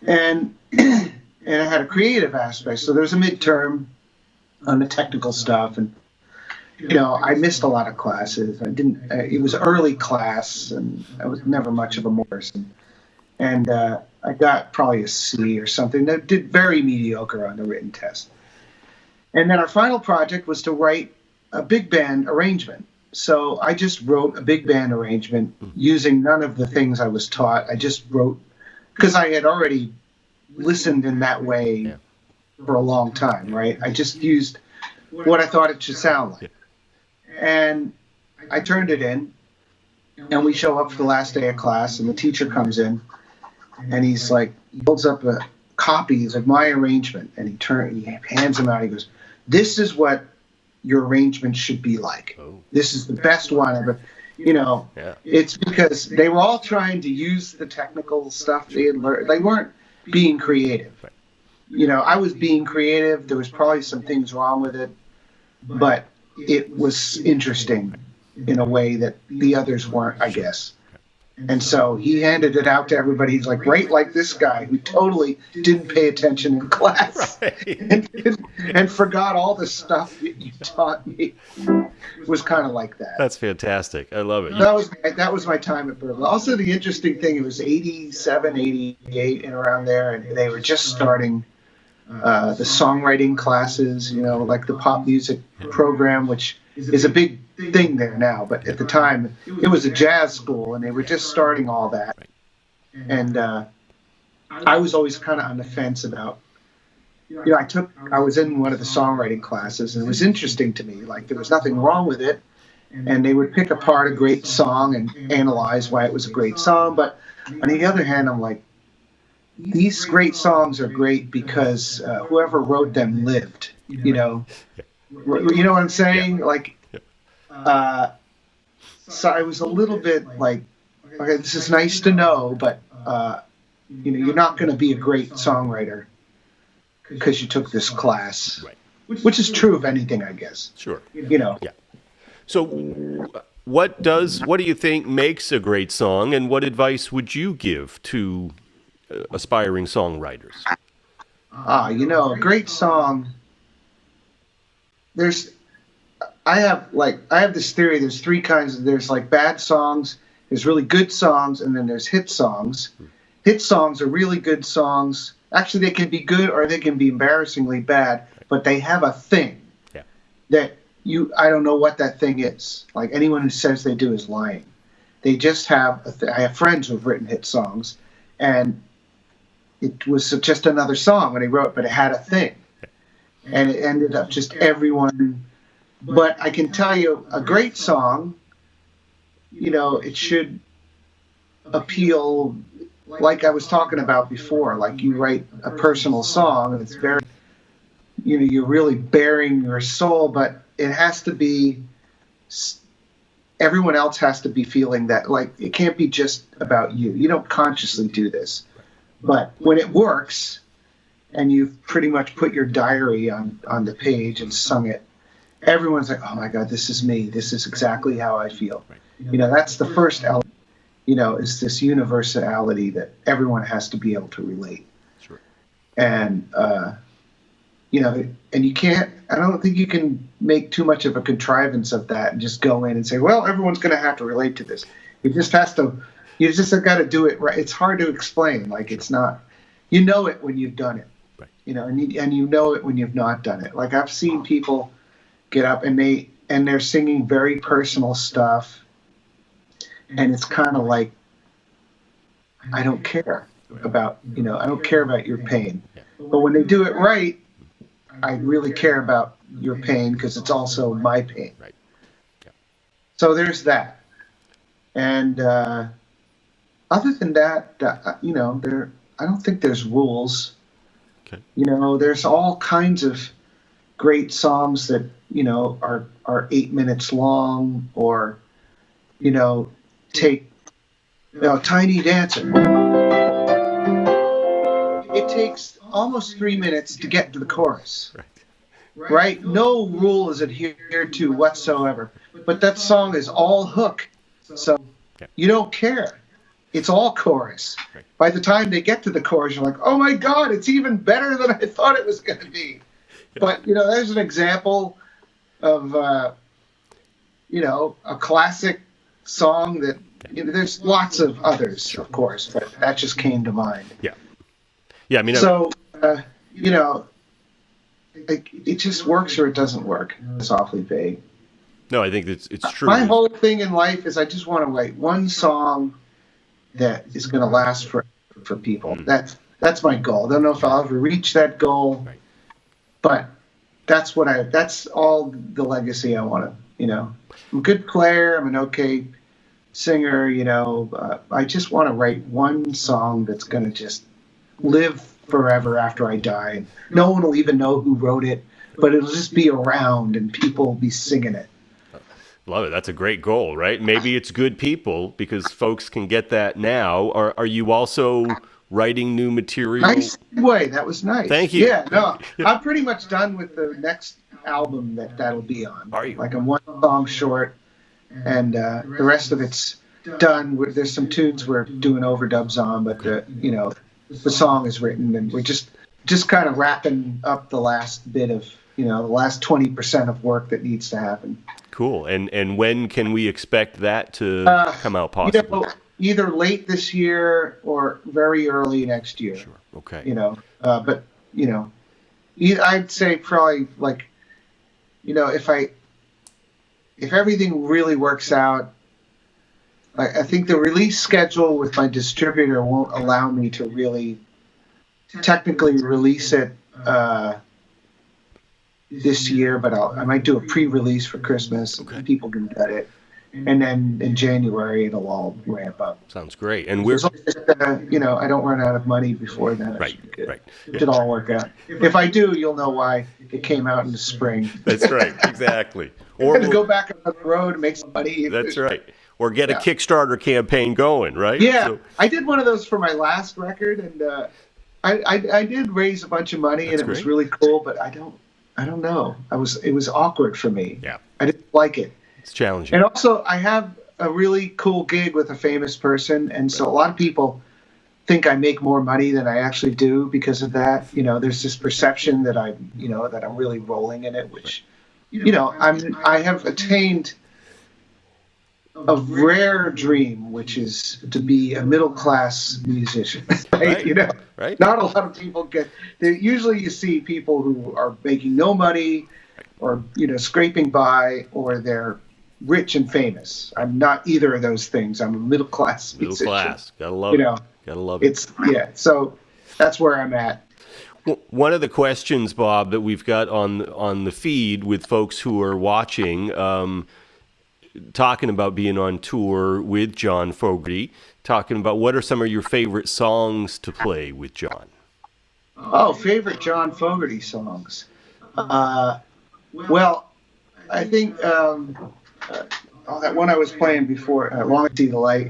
And it had a creative aspect. So there's a midterm on the technical stuff, and I missed a lot of classes. It was early class, and I was never much of a Morrison. And I got probably a C or something. I did very mediocre on the written test. And then our final project was to write a big band arrangement. So I just wrote a big band arrangement using none of the things I was taught. I just wrote, because I had already listened in that way for a long time, right? I just used what I thought it should sound like. And I turned it in, and we show up for the last day of class, and the teacher comes in, and he's like, he holds up a copies of my arrangement, and he hands them out. He goes, "This is what your arrangement should be like. This is the best one ever." It's because they were all trying to use the technical stuff they had learned. They weren't being creative. I was being creative. There was probably some things wrong with it, but it was interesting in a way that the others weren't, I guess. And so he handed it out to everybody. He's like, right, like this guy who totally didn't pay attention in class and forgot all the stuff that you taught me. It was kind of like that. That's fantastic. I love it. That was my time at Berklee. Also, the interesting thing, it was 87, 88 and around there, and they were just starting the songwriting classes, like the pop music program, which is a big thing there now. But at the time, it was a jazz school, and they were just starting all that. And I was always kind of on the fence about, I was in one of the songwriting classes, and it was interesting to me. Like, there was nothing wrong with it, and they would pick apart a great song and analyze why it was a great song. But on the other hand, I'm like, these great songs are great because whoever wrote them lived, You know what I'm saying? Like, so I was a little bit like, okay, this is nice to know, but, you're not going to be a great songwriter because you took this class, which is true of anything, I guess. Sure. Yeah. So what do you think makes a great song, and what advice would you give to aspiring songwriters? A great song, I have this theory, there's three kinds. There's like bad songs, there's really good songs, and then there's hit songs. Hit songs are really good songs. Actually, they can be good or they can be embarrassingly bad, but they have a thing that I don't know what that thing is. Like, anyone who says they do is lying. They just have I have friends who've written hit songs, and it was just another song when he wrote, but it had a thing. And it ended up just everyone. But I can tell you, a great song, it should appeal, like I was talking about before. Like, you write a personal song, and it's very, you're really bearing your soul, but it has to be, everyone else has to be feeling that. Like, it can't be just about you. You don't consciously do this. But when it works, and you've pretty much put your diary on the page and sung it, everyone's like, oh my God, this is me. This is exactly how I feel. That's the first element, is this universality that everyone has to be able to relate. Sure. And, and you can't, I don't think you can make too much of a contrivance of that and just go in and say, well, everyone's going to have to relate to this. You just got to do it right. It's hard to explain. Like, it's not, it when you've done it, and you know it when you've not done it. Like, I've seen people get up and they're singing very personal stuff, and it's kind of like, I don't care about, I don't care about your pain. But when they do it right, I really care about your pain because it's also my pain. Right. Yeah. So there's that. And other than that, I don't think there's rules. Okay. There's all kinds of great songs that, are 8 minutes long, or, take, Tiny Dancer. It takes almost 3 minutes to get to the chorus. Right? No rule is adhered to whatsoever. But that song is all hook. So you don't care. It's all chorus. By the time they get to the chorus, you're like, oh my God, it's even better than I thought it was going to be. But, there's an example of, a classic song that, there's lots of others, of course, but that just came to mind. Yeah. Yeah, I mean... So, it just works or it doesn't work. It's awfully vague. No, I think it's true. My whole thing in life is I just want to write one song that is going to last for people. That's my goal. I don't know if I'll ever reach that goal, but that's all the legacy I want to, I'm a good player. I'm an okay singer, I just want to write one song that's going to just live forever after I die. No one will even know who wrote it, but it'll just be around and people will be singing it. Love it. That's a great goal, right? Maybe it's good people because folks can get that now. Are you also writing new material? Nice way. That was nice. Thank you. Yeah, no, I'm pretty much done with the next album that'll be on. Are you? Like I'm one song short, and the rest of it's done. There's some tunes we're doing overdubs on, but the song is written, and we're just kind of wrapping up the last bit of the last 20% of work that needs to happen. Cool. And when can we expect that to come out possibly? Either late this year or very early next year. Sure. Okay. But I'd say probably like, if everything really works out, I think the release schedule with my distributor won't allow me to really technically release it this year, but I might do a pre-release for Christmas. Okay. People can get it, and then in January it'll all ramp up. Sounds great. And we're, I don't run out of money before then. Right. It should all work out. If I do, you'll know why it came out in the spring. That's right. Exactly. Or to go back on the road and make some money. That's right. Or get a Kickstarter campaign going, right? Yeah, so, I did one of those for my last record, and I did raise a bunch of money, and it was really cool. But I don't know. It was awkward for me. Yeah, I didn't like it. It's challenging. And also, I have a really cool gig with a famous person, and so a lot of people think I make more money than I actually do because of that. There's this perception that I'm really rolling in it, which, I have attained a rare dream, which is to be a middle-class musician. Right? Right. Not a lot of people get. Usually, you see people who are making no money, or scraping by, or they're rich and famous. I'm not either of those things. I'm a middle-class musician. Middle class, gotta love it. Gotta love it. So that's where I'm at. One of the questions, Bob, that we've got on the feed with folks who are watching. Talking about being on tour with John Fogerty, talking about what are some of your favorite songs to play with John? Oh, favorite John Fogerty songs. Well, I think that one I was playing before, Long See the Light.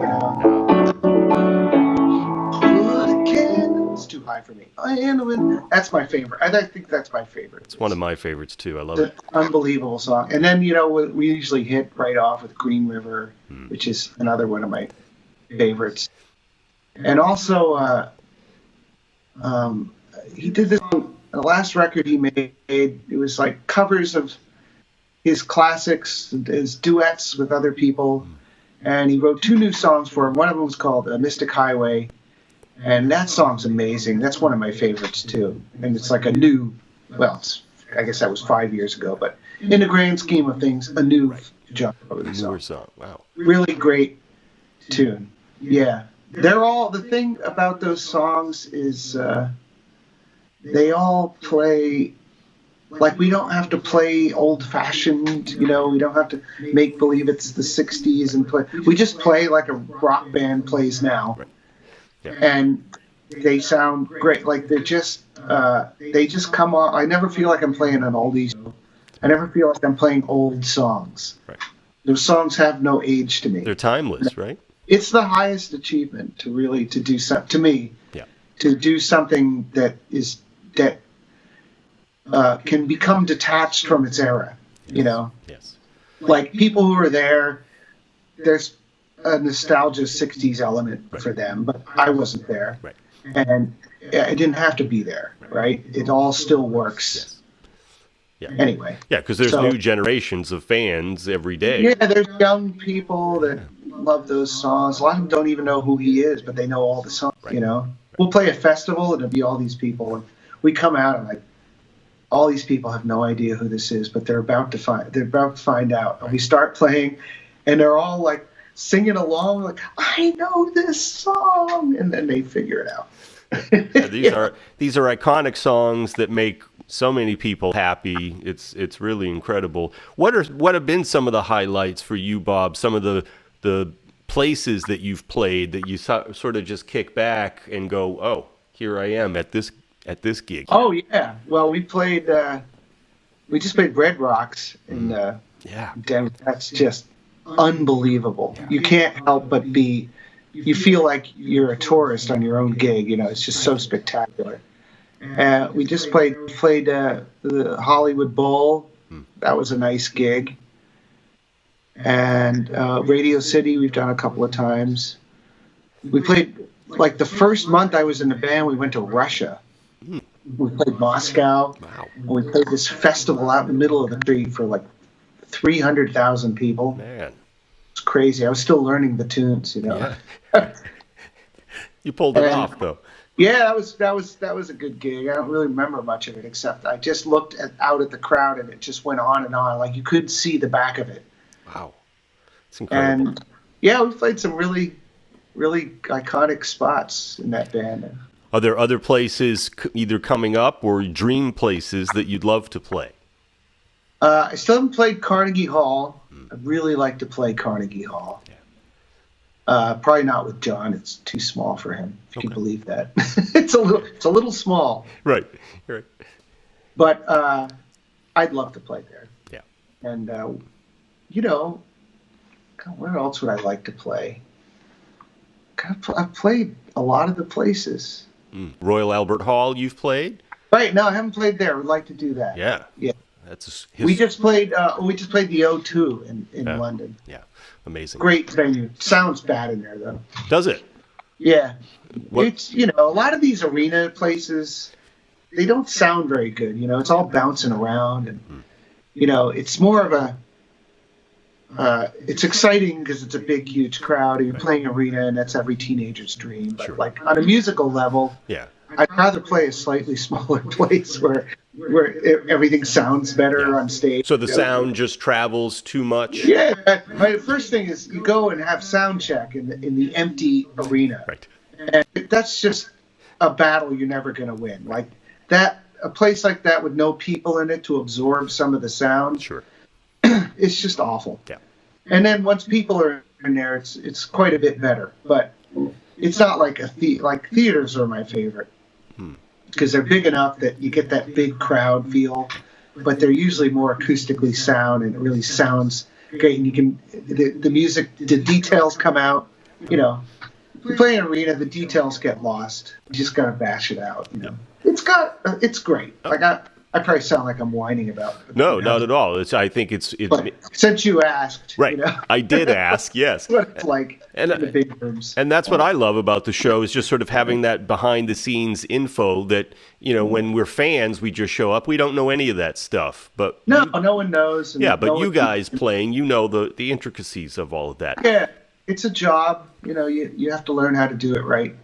It's too high for me. That's my favorite. I think that's my favorite. It's one of my favorites too. I love it. Unbelievable song. And then we usually hit right off with Green River, which is another one of my favorites. And also, he did this. The last record he made, it was like covers of his classics, his duets with other people, and he wrote 2 new songs for him. One of them was called Mystic Highway. And that song's amazing. That's one of my favorites, too. And it's like I guess that was 5 years ago. But in the grand scheme of things, a new John Fogerty song. Wow. Really great tune. Yeah. The thing about those songs is they all play, like we don't have to play old-fashioned, we don't have to make believe it's the 60s and play. We just play like a rock band plays now. Right. Yeah. And they sound great. Like they just come on. I never feel like I'm playing an oldies. I never feel like I'm playing old songs. Right. Those songs have no age to me. They're timeless, right? It's the highest achievement to do something to me. Yeah. To do something that can become detached from its era. Yes. Like people who are there. There's a nostalgia 60s element for them, but I wasn't there. Right. And I didn't have to be there, right? It all still works. Yes. Yeah. Anyway. Yeah, because there's new generations of fans every day. Yeah, there's young people that love those songs. A lot of them don't even know who he is, but they know all the songs, We'll play a festival, and it'll be all these people, and we come out and like, all these people have no idea who this is, but they're about to find out. And we start playing, and they're all like, singing along like, I know this song, and then they figure it out. These are iconic songs that make so many people happy. It's really incredible. What have been some of the highlights for you, Bob? Some of the places that you've played that you sort of just kick back and go, oh, here I am at this gig. Oh yeah, well we just played Red Rocks in Denver. That's just unbelievable. Yeah. You can't help but be you feel like you're a tourist on your own gig. It's just so spectacular. We just played the Hollywood Bowl. That was a nice gig. And Radio City, we've done a couple of times. We played, like the first month I was in the band, we went to Russia. We played Moscow. Wow. And we played this festival out in the middle of the street for like 300,000 people. Man. It's crazy. I was still learning the tunes, Yeah. You pulled it off, though. Yeah, that was a good gig. I don't really remember much of it, except I just looked out at the crowd and it just went on and on. Like you could see the back of it. Wow. It's incredible. And yeah, we played some really, really iconic spots in that band. Are there other places either coming up or dream places that you'd love to play? I still haven't played Carnegie Hall. I'd really like to play Carnegie Hall. Yeah. Probably not with John. It's too small for him, if you can believe that. It's a little small. Right. But I'd love to play there. Yeah. And, where else would I like to play? I've played a lot of the places. Royal Albert Hall you've played? Right. No, I haven't played there. Would like to do that. Yeah. Yeah. We just played the O2 in London. Yeah. Amazing. Great venue. Sounds bad in there though. Does it? Yeah. It's a lot of these arena places, they don't sound very good. It's all bouncing around and it's more of a it's exciting because it's a big, huge crowd. And you're playing arena, and that's every teenager's dream. But like on a musical level, I'd rather play a slightly smaller place where everything sounds better on stage. So the sound just travels too much. Yeah. The first thing is you go and have sound check in the empty arena. Right. And that's just a battle you're never going to win. Like that, a place like that with no people in it to absorb some of the sound. Sure. It's just awful. Yeah. And then once people are in there, it's quite a bit better. But it's not like like theaters are my favorite because they're big enough that you get that big crowd feel, but they're usually more acoustically sound and it really sounds great. And you can the music, the details come out. You play an arena, the details get lost. You just gotta bash it out. It's great. Like I probably sound like I'm whining about it. No, not at all. I think it's but since you asked, right. I did ask, yes. What it's like in the big rooms. And that's what I love about the show is just sort of having that behind the scenes info that, when we're fans, we just show up. We don't know any of that stuff. But no one knows. And but you guys playing, the intricacies of all of that. Yeah, it's a job. You have to learn how to do it right.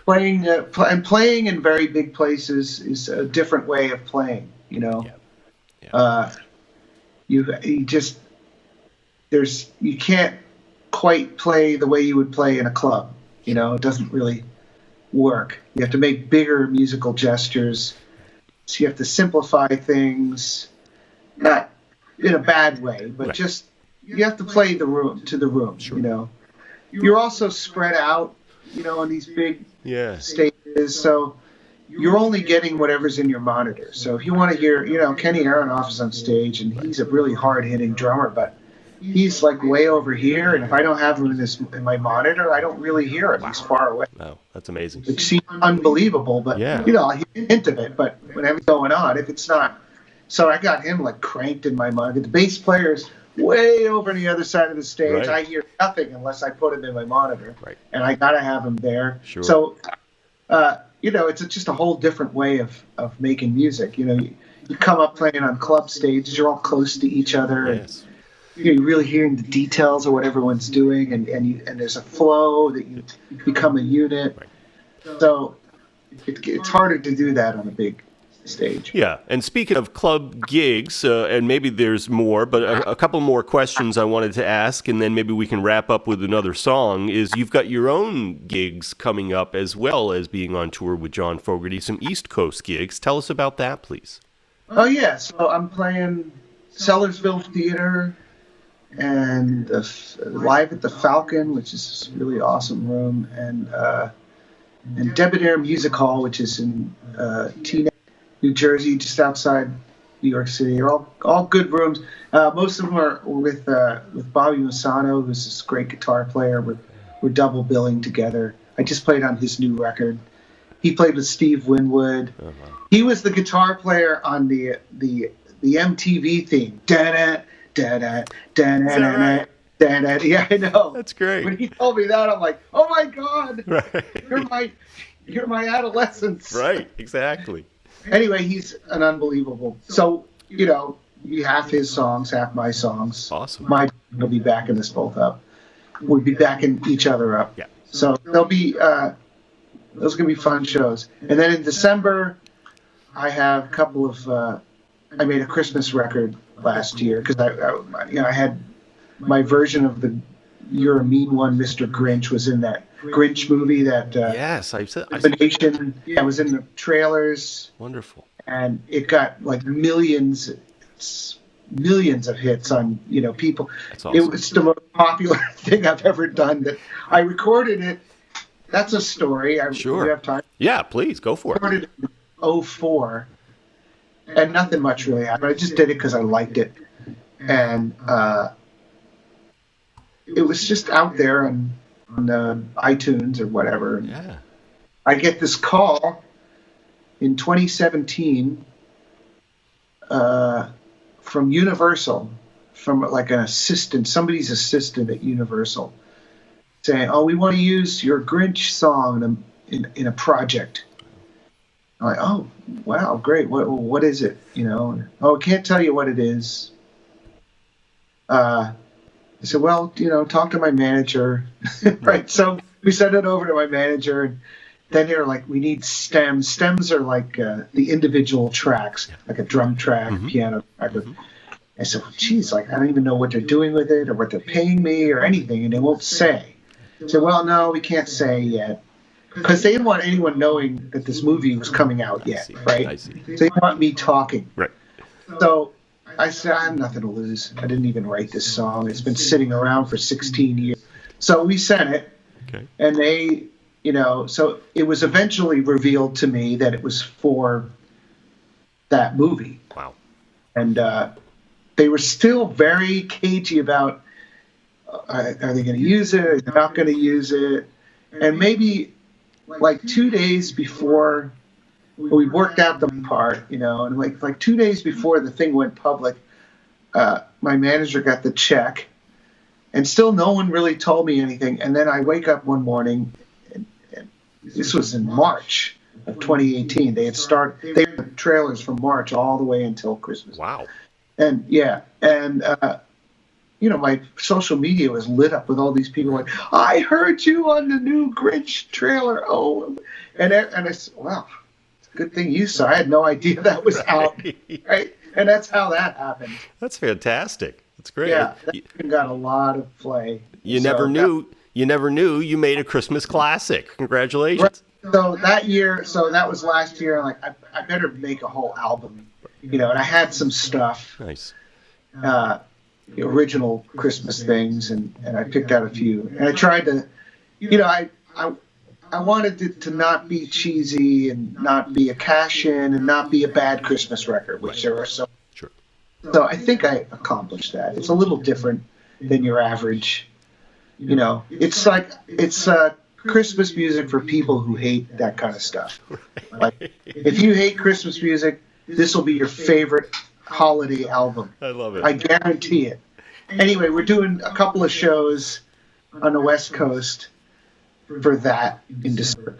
Playing in very big places is a different way of playing. You can't quite play the way you would play in a club. It doesn't really work. You have to make bigger musical gestures. So you have to simplify things, not in a bad way, but just you have to play the room to the room. Sure. You're also spread out. On these big stages, so you're only getting whatever's in your monitor. So if you want to hear, Kenny Aronoff is on stage, and he's a really hard-hitting drummer, but he's like way over here, and if I don't have him in my monitor, I don't really hear him. He's far away. Wow, that's amazing. It seems unbelievable, but I hear a hint of it, but whatever's going on, if it's not. So I got him like cranked in my monitor. The bass player's way over on the other side of the stage. Right. I hear nothing unless I put him in my monitor. Right. And I got to have him there. Sure. So, it's just a whole different way of making music. You come up playing on club stages, you're all close to each other. Yes. And you're really hearing the details of what everyone's doing, and there's a flow that you become a unit. Right. So it's harder to do that on a big stage. Yeah, and speaking of club gigs, and maybe there's more, but a couple more questions I wanted to ask, and then maybe we can wrap up with another song, is you've got your own gigs coming up as well as being on tour with John Fogerty, some East Coast gigs. Tell us about that, please. Oh, yeah, so I'm playing Sellersville Theater and live at the Falcon, which is a really awesome room, and Debonair Music Hall, which is in Teaneck, New Jersey, just outside New York City. They're all good rooms. Most of them are with Bobby Massano, who's this great guitar player. We're were double billing together. I just played on his new record. He played with Steve Winwood. He was the guitar player on the MTV theme. Da-da, da-da, da-da, right? da-da. Yeah, I know. That's great. When he told me that, I'm like, oh my God, Right. you're my adolescence. Right, exactly. Anyway, he's an unbelievable. So, half his songs, half my songs. Awesome. My will be backing us both up. We'll be backing each other up. Yeah. So there'll be those are gonna be fun shows. And then in December, I have a couple of. I made a Christmas record last year because I had my version of the "You're a Mean One, Mr. Grinch" was in that Grinch movie that. Yes, I said. It was in the trailers. Wonderful. And it got like millions of hits on people. That's awesome. It was the most popular thing I've ever done. That I recorded it. That's a story. Sure. Do you have time? Yeah, please go for it. I recorded it in 2004, and nothing much really happened. I just did it because I liked it, and it was just out there on iTunes or whatever. Yeah. I get this call in 2017 from Universal, from like an assistant, somebody's assistant at Universal, saying, "Oh, we want to use your Grinch song in a project." I'm like, "Oh, wow, great. What is it? Oh, I can't tell you what it is." I said, "Well, talk to my manager." Right. So we sent it over to my manager. And then they're like, "We need stems." Stems are like the individual tracks, like a drum track, piano track. I said, well, geez, I don't even know what they're doing with it or what they're paying me or anything, and they won't say. I said, well, no, we can't say yet. Because they didn't want anyone knowing that this movie was coming out yet, right? I see. So they want me talking. Right. So I said, I have nothing to lose. I didn't even write this song. It's been sitting around for 16 years. So we sent it, and they... so it was eventually revealed to me that it was for that movie. Wow. And they were still very cagey about, are they going to use it? Are they not going to use it? And maybe like 2 days before we worked out the part, and like 2 days before the thing went public, my manager got the check, and still no one really told me anything. And then I wake up one morning. This was in March of 2018. They had the trailers from March all the way until Christmas. Wow. And my social media was lit up with all these people like, I heard you on the new Grinch trailer. Oh, and I said, wow, it's a good thing you saw. I had no idea that was out. Right. And that's how that happened. That's fantastic. That's great. Yeah. That got a lot of play. You never knew you made a Christmas classic. Congratulations. Right. So that was last year. I'm like, I better make a whole album, and I had some stuff. Nice. The original Christmas things, and I picked out a few. And I tried to, I wanted it to not be cheesy and not be a cash-in and not be a bad Christmas record, which there are so. Sure. So I think I accomplished that. It's a little different than your average. It's Christmas music for people who hate that kind of stuff. Like, if you hate Christmas music, this will be your favorite holiday album. I love it. I guarantee it. Anyway, we're doing a couple of shows on the West Coast for that in December.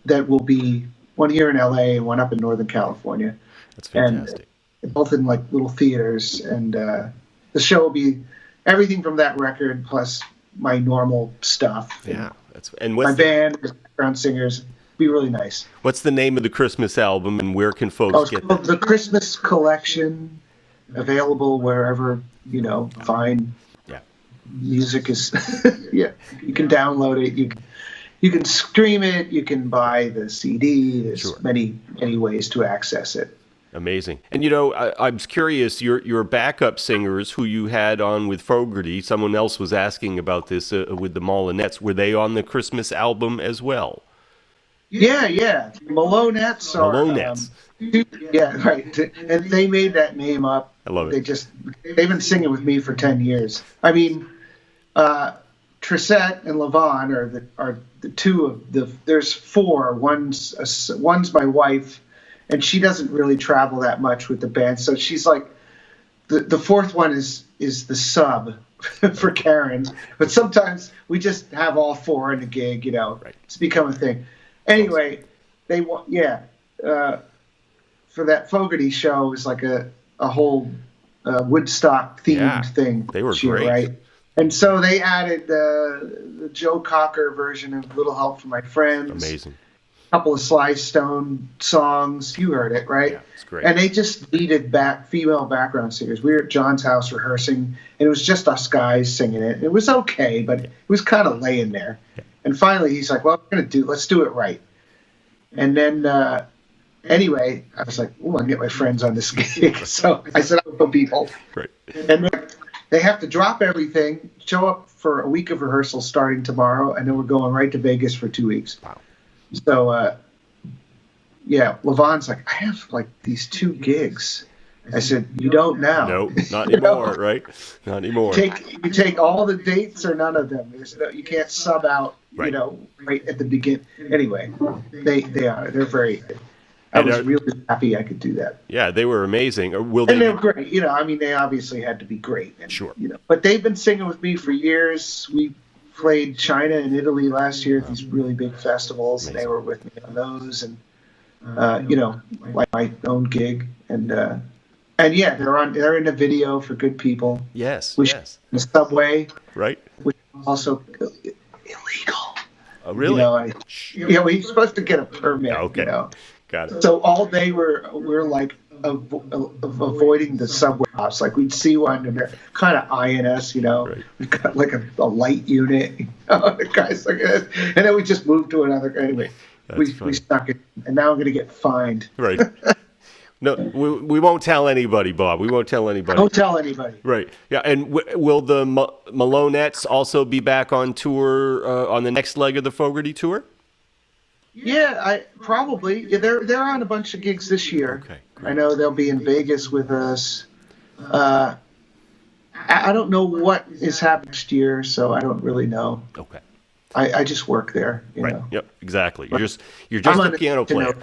That will be one here in LA and one up in Northern California. That's fantastic. And both in like little theaters. And the show will be everything from that record plus my normal stuff. Yeah. My band, background singers. Be really nice. What's the name of the Christmas album, and where can folks get that? The Christmas Collection, available wherever fine music is. Yeah, you can download it. You can stream it. You can buy the CD. There's many ways to access it. Amazing. And I was curious, your backup singers who you had on with Fogerty, someone else was asking about this with the Malonettes, were they on the Christmas album as well? Yeah. Malonettes are. Malonettes. Yeah, right. And they made that name up. I love it. They've been singing with me for 10 years. I mean, Trissette and Levon are the two of the. There's four. One's my wife, and she doesn't really travel that much with the band, so she's like the fourth one is the sub for Karen. But sometimes we just have all four in a gig. Right. It's become a thing. Anyway, they want for that Fogerty show, it was like a whole Woodstock themed thing. They were this year, great, right? And so they added the Joe Cocker version of "Little Help from My Friends." Amazing. A couple of Sly Stone songs. You heard it, right? Yeah, it's great. And they just needed female background singers. We were at John's house rehearsing, and it was just us guys singing it. It was okay, but it was kind of laying there. Yeah. And finally, he's like, "Well, let's do it right." And then, anyway, I was like, "Oh, I'll get my friends on this gig." So I said, "I'll put people." Right. And they have to drop everything, show up for a week of rehearsals starting tomorrow, and then we're going right to Vegas for 2 weeks. Wow. So, Levon's like, "I have like these 2 gigs." I said, "You don't now." No, not anymore, right? Not anymore. You take all the dates or none of them. You can't sub out, right. Right at the beginning. Anyway, they're very. I was really happy I could do that. Yeah, they were amazing. And they were great. They obviously had to be great. And, sure. But they've been singing with me for years. We played China and Italy last year at these really big festivals. Amazing. And they were with me on those, and like my own gig, and they're in a video for Good People. Yes. In the subway. Right. Which is also illegal. Oh, really? We're supposed to get a permit. Okay. Got it. So all day we're like avoiding the subway hops. Like we'd see one and they're kind of eyeing us, Right. We've got like a light unit, the guys like this. And then we just moved to another. Anyway, we stuck it, and now I'm going to get fined. Right. No, we won't tell anybody, Bob. We won't tell anybody. Don't tell anybody. Right. Yeah. And will the Malonettes also be back on tour on the next leg of the Fogerty tour? Yeah, probably. Yeah, they're on a bunch of gigs this year. Okay. Great. I know they'll be in Vegas with us. I don't know what is happening next year, so I don't really know. Okay. I just work there. Right. know. Yep. Exactly. You're just a piano player.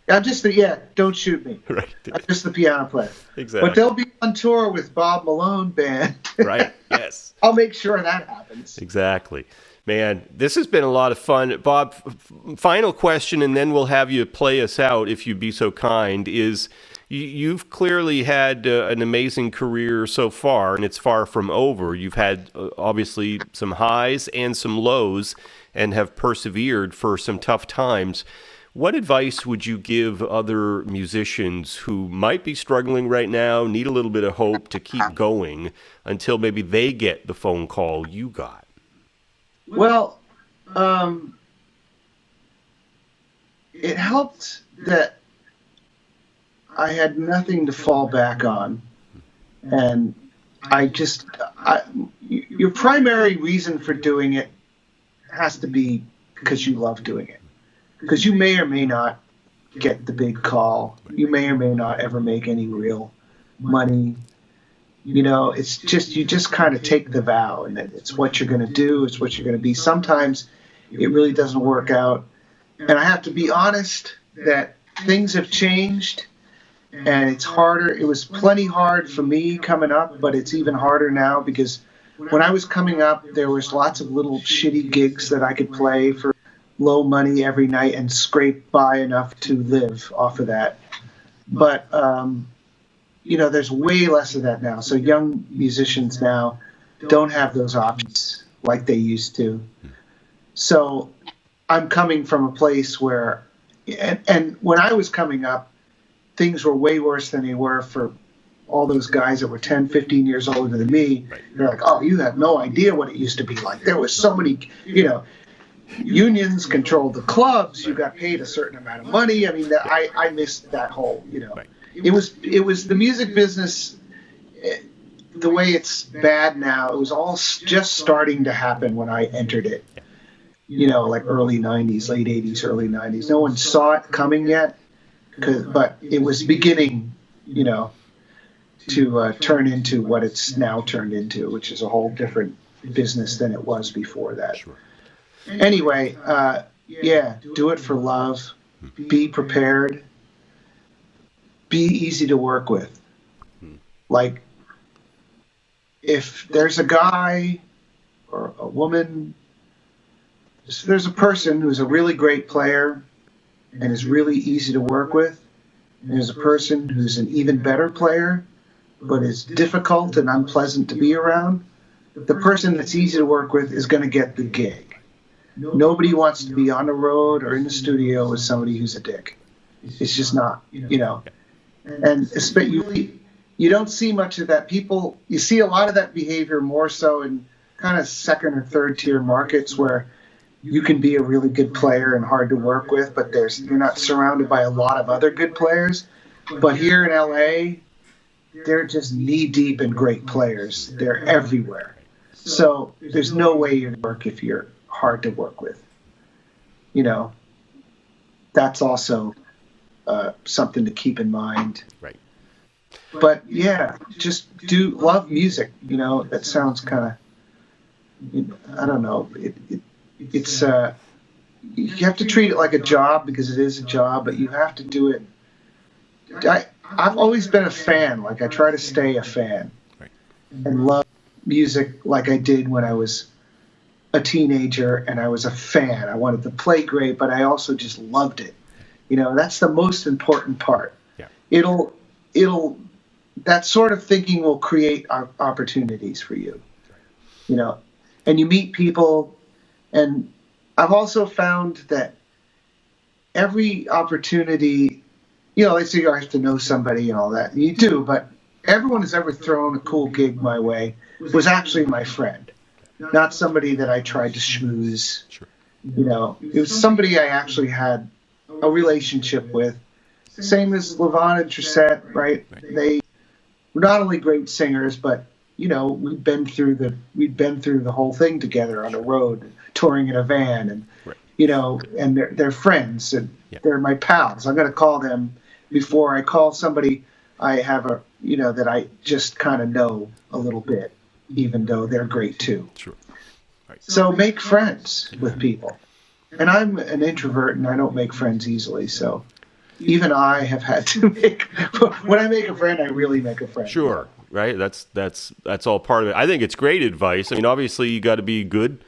I'm just don't shoot me. Right. I'm just the piano player. Exactly. But they'll be on tour with Bob Malone Band. Right. Yes. I'll make sure that happens. Exactly. Man, this has been a lot of fun. Bob, final question, and then we'll have you play us out, if you'd be so kind, is you've clearly had an amazing career so far, and it's far from over. You've had, obviously, some highs and some lows, and have persevered for some tough times. What advice would you give other musicians who might be struggling right now, need a little bit of hope to keep going until maybe they get the phone call you got? Well, it helped that I had nothing to fall back on. And your primary reason for doing it has to be because you love doing it. Because you may or may not get the big call. You may or may not ever make any real money. It's just, you just kind of take the vow, and it's what you're going to do. It's what you're going to be. Sometimes it really doesn't work out. And I have to be honest that things have changed, and it's harder. It was plenty hard for me coming up, but it's even harder now because when I was coming up, there was lots of little shitty gigs that I could play for low money every night and scrape by enough to live off of that. But, there's way less of that now. So young musicians now don't have those options like they used to. So I'm coming from a place where, and when I was coming up, things were way worse than they were for all those guys that were 10, 15 years older than me. Right. They're like, oh, you have no idea what it used to be like. There was so many, unions controlled the clubs. You got paid a certain amount of money. I mean, I missed that whole, Right. It was the music business, the way it's bad now. It was all just starting to happen when I entered it. Like early 90s, late 80s, early 90s. No one saw it coming yet, but it was beginning, to turn into what it's now turned into, which is a whole different business than it was before that. Sure. Anyway, yeah, do it for love. Be prepared. Be easy to work with. Like, if there's a guy or a woman, if there's a person who's a really great player and is really easy to work with, and there's a person who's an even better player but is difficult and unpleasant to be around, the person that's easy to work with is going to get the gig. Nobody wants to be on the road or in the studio with somebody who's a dick. It's just not, you know. And you don't see much of that. You see a lot of that behavior more so in kind of second or third tier markets where you can be a really good player and hard to work with, but you're not surrounded by a lot of other good players. But here in LA, they're just knee deep in great players. They're everywhere. So there's no way you work if you're hard to work with. You know, that's also something to keep in mind. Right. But yeah, just love music. You know, that sounds kind of, I don't know. It's you have to treat it like a job because it is a job, but you have to do it. I've always been a fan. Like, I try to stay a fan and love music like I did when I was a teenager and I was a fan. I wanted to play great, but I also just loved it. You know, that's the most important part. Yeah. That sort of thinking will create opportunities for you. You know, and you meet people, and I've also found that every opportunity, you know, let's say you have to know somebody and all that. You do, but everyone who's ever thrown a cool gig my way was actually my friend, not somebody that I tried to schmooze. Sure. You know, it was somebody I actually had a relationship with. Same as Levon and Trissette, right? They were not only great singers, but you know, we'd been through the whole thing together on the road, touring in a van, and you know, and they're friends and they're my pals. I'm going to call them before I call somebody I have that I just kind of know a little bit, even though they're great too. Sure. Right. So make friends with people. And I'm an introvert and I don't make friends easily, so even I have had to when I make a friend, I really make a friend. Sure. Right. That's all part of it. I think it's great advice. I mean, obviously you got to be good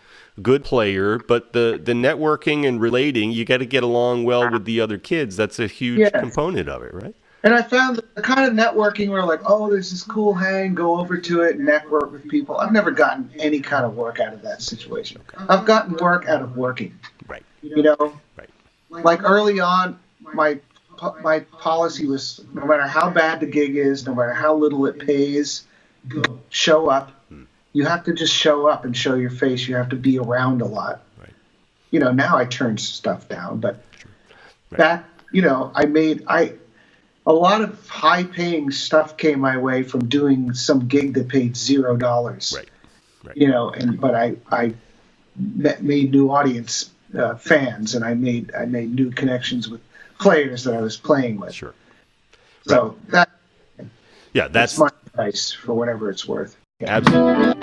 player, but the networking and relating, you got to get along well with the other kids. That's a huge component of it, right? And I found the kind of networking where like, oh, there's this cool hang, go over to it, network with people. I've never gotten any kind of work out of that situation. Okay. I've gotten work out of working. Right. You know? Right. Like early on, my policy was no matter how bad the gig is, no matter how little it pays, show up. You have to just show up and show your face. You have to be around a lot. Right. You know, now I turn stuff down, but back, you know, a lot of high-paying stuff came my way from doing some gig that paid $0. Right. You know, but I made new audience fans, and I made new connections with players that I was playing with. Sure. So that's my advice for whatever it's worth. Yeah. Absolutely.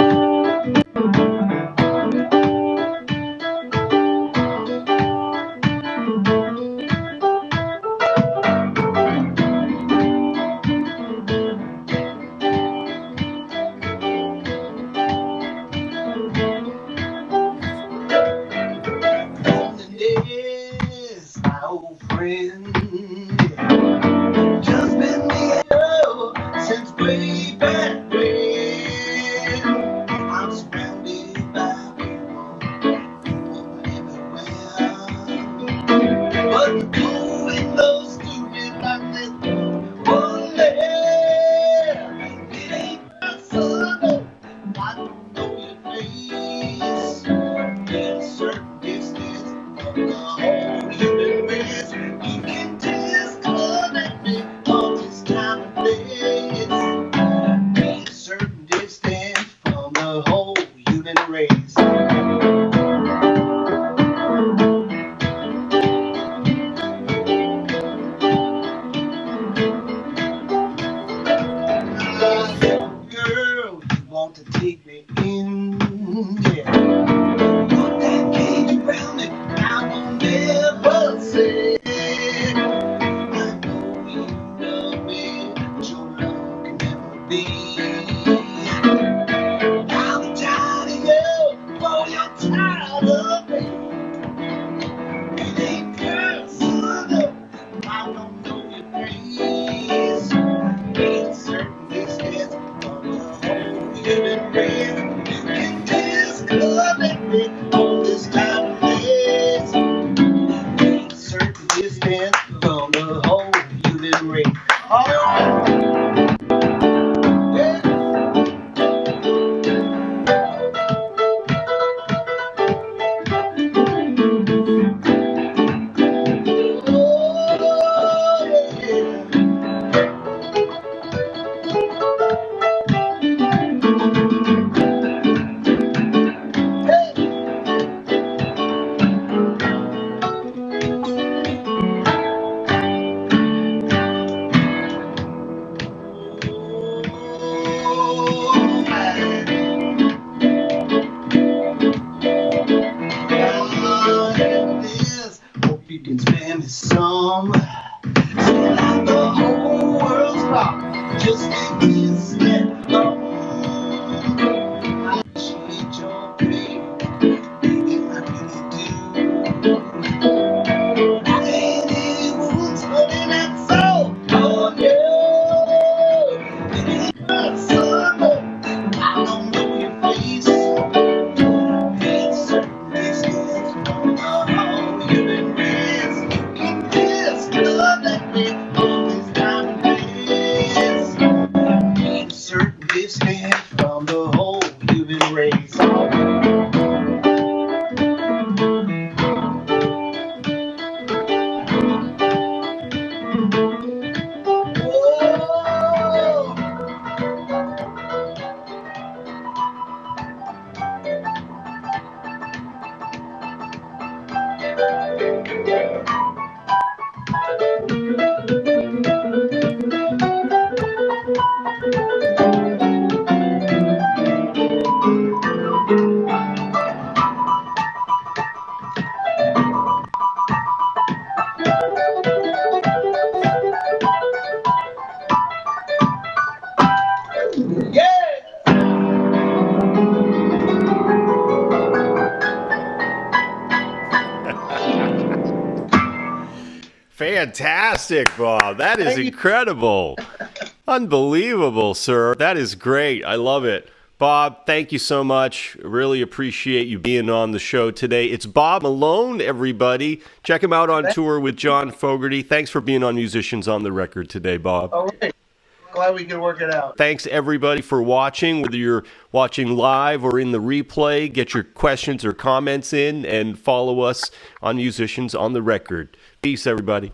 You can spare me some. Feel like the whole world's gone. Just a distant thought. I appreciate your pain. I really do. Any wounds holding that soul. Oh, yeah. It ain't my son. I don't know your face. It certainly stands from the hole you've been raised. You can kiss blood that we always diamond days. It certainly stands from the hole you've been raised. Fantastic, Bob. That is incredible. Unbelievable, sir. That is great. I love it. Bob, thank you so much. Really appreciate you being on the show today. It's Bob Malone, everybody. Check him out on tour with John Fogerty. Thanks for being on Musicians on the Record today, Bob. All right. Glad we could work it out. Thanks, everybody, for watching. Whether you're watching live or in the replay, get your questions or comments in and follow us on Musicians on the Record. Peace, everybody.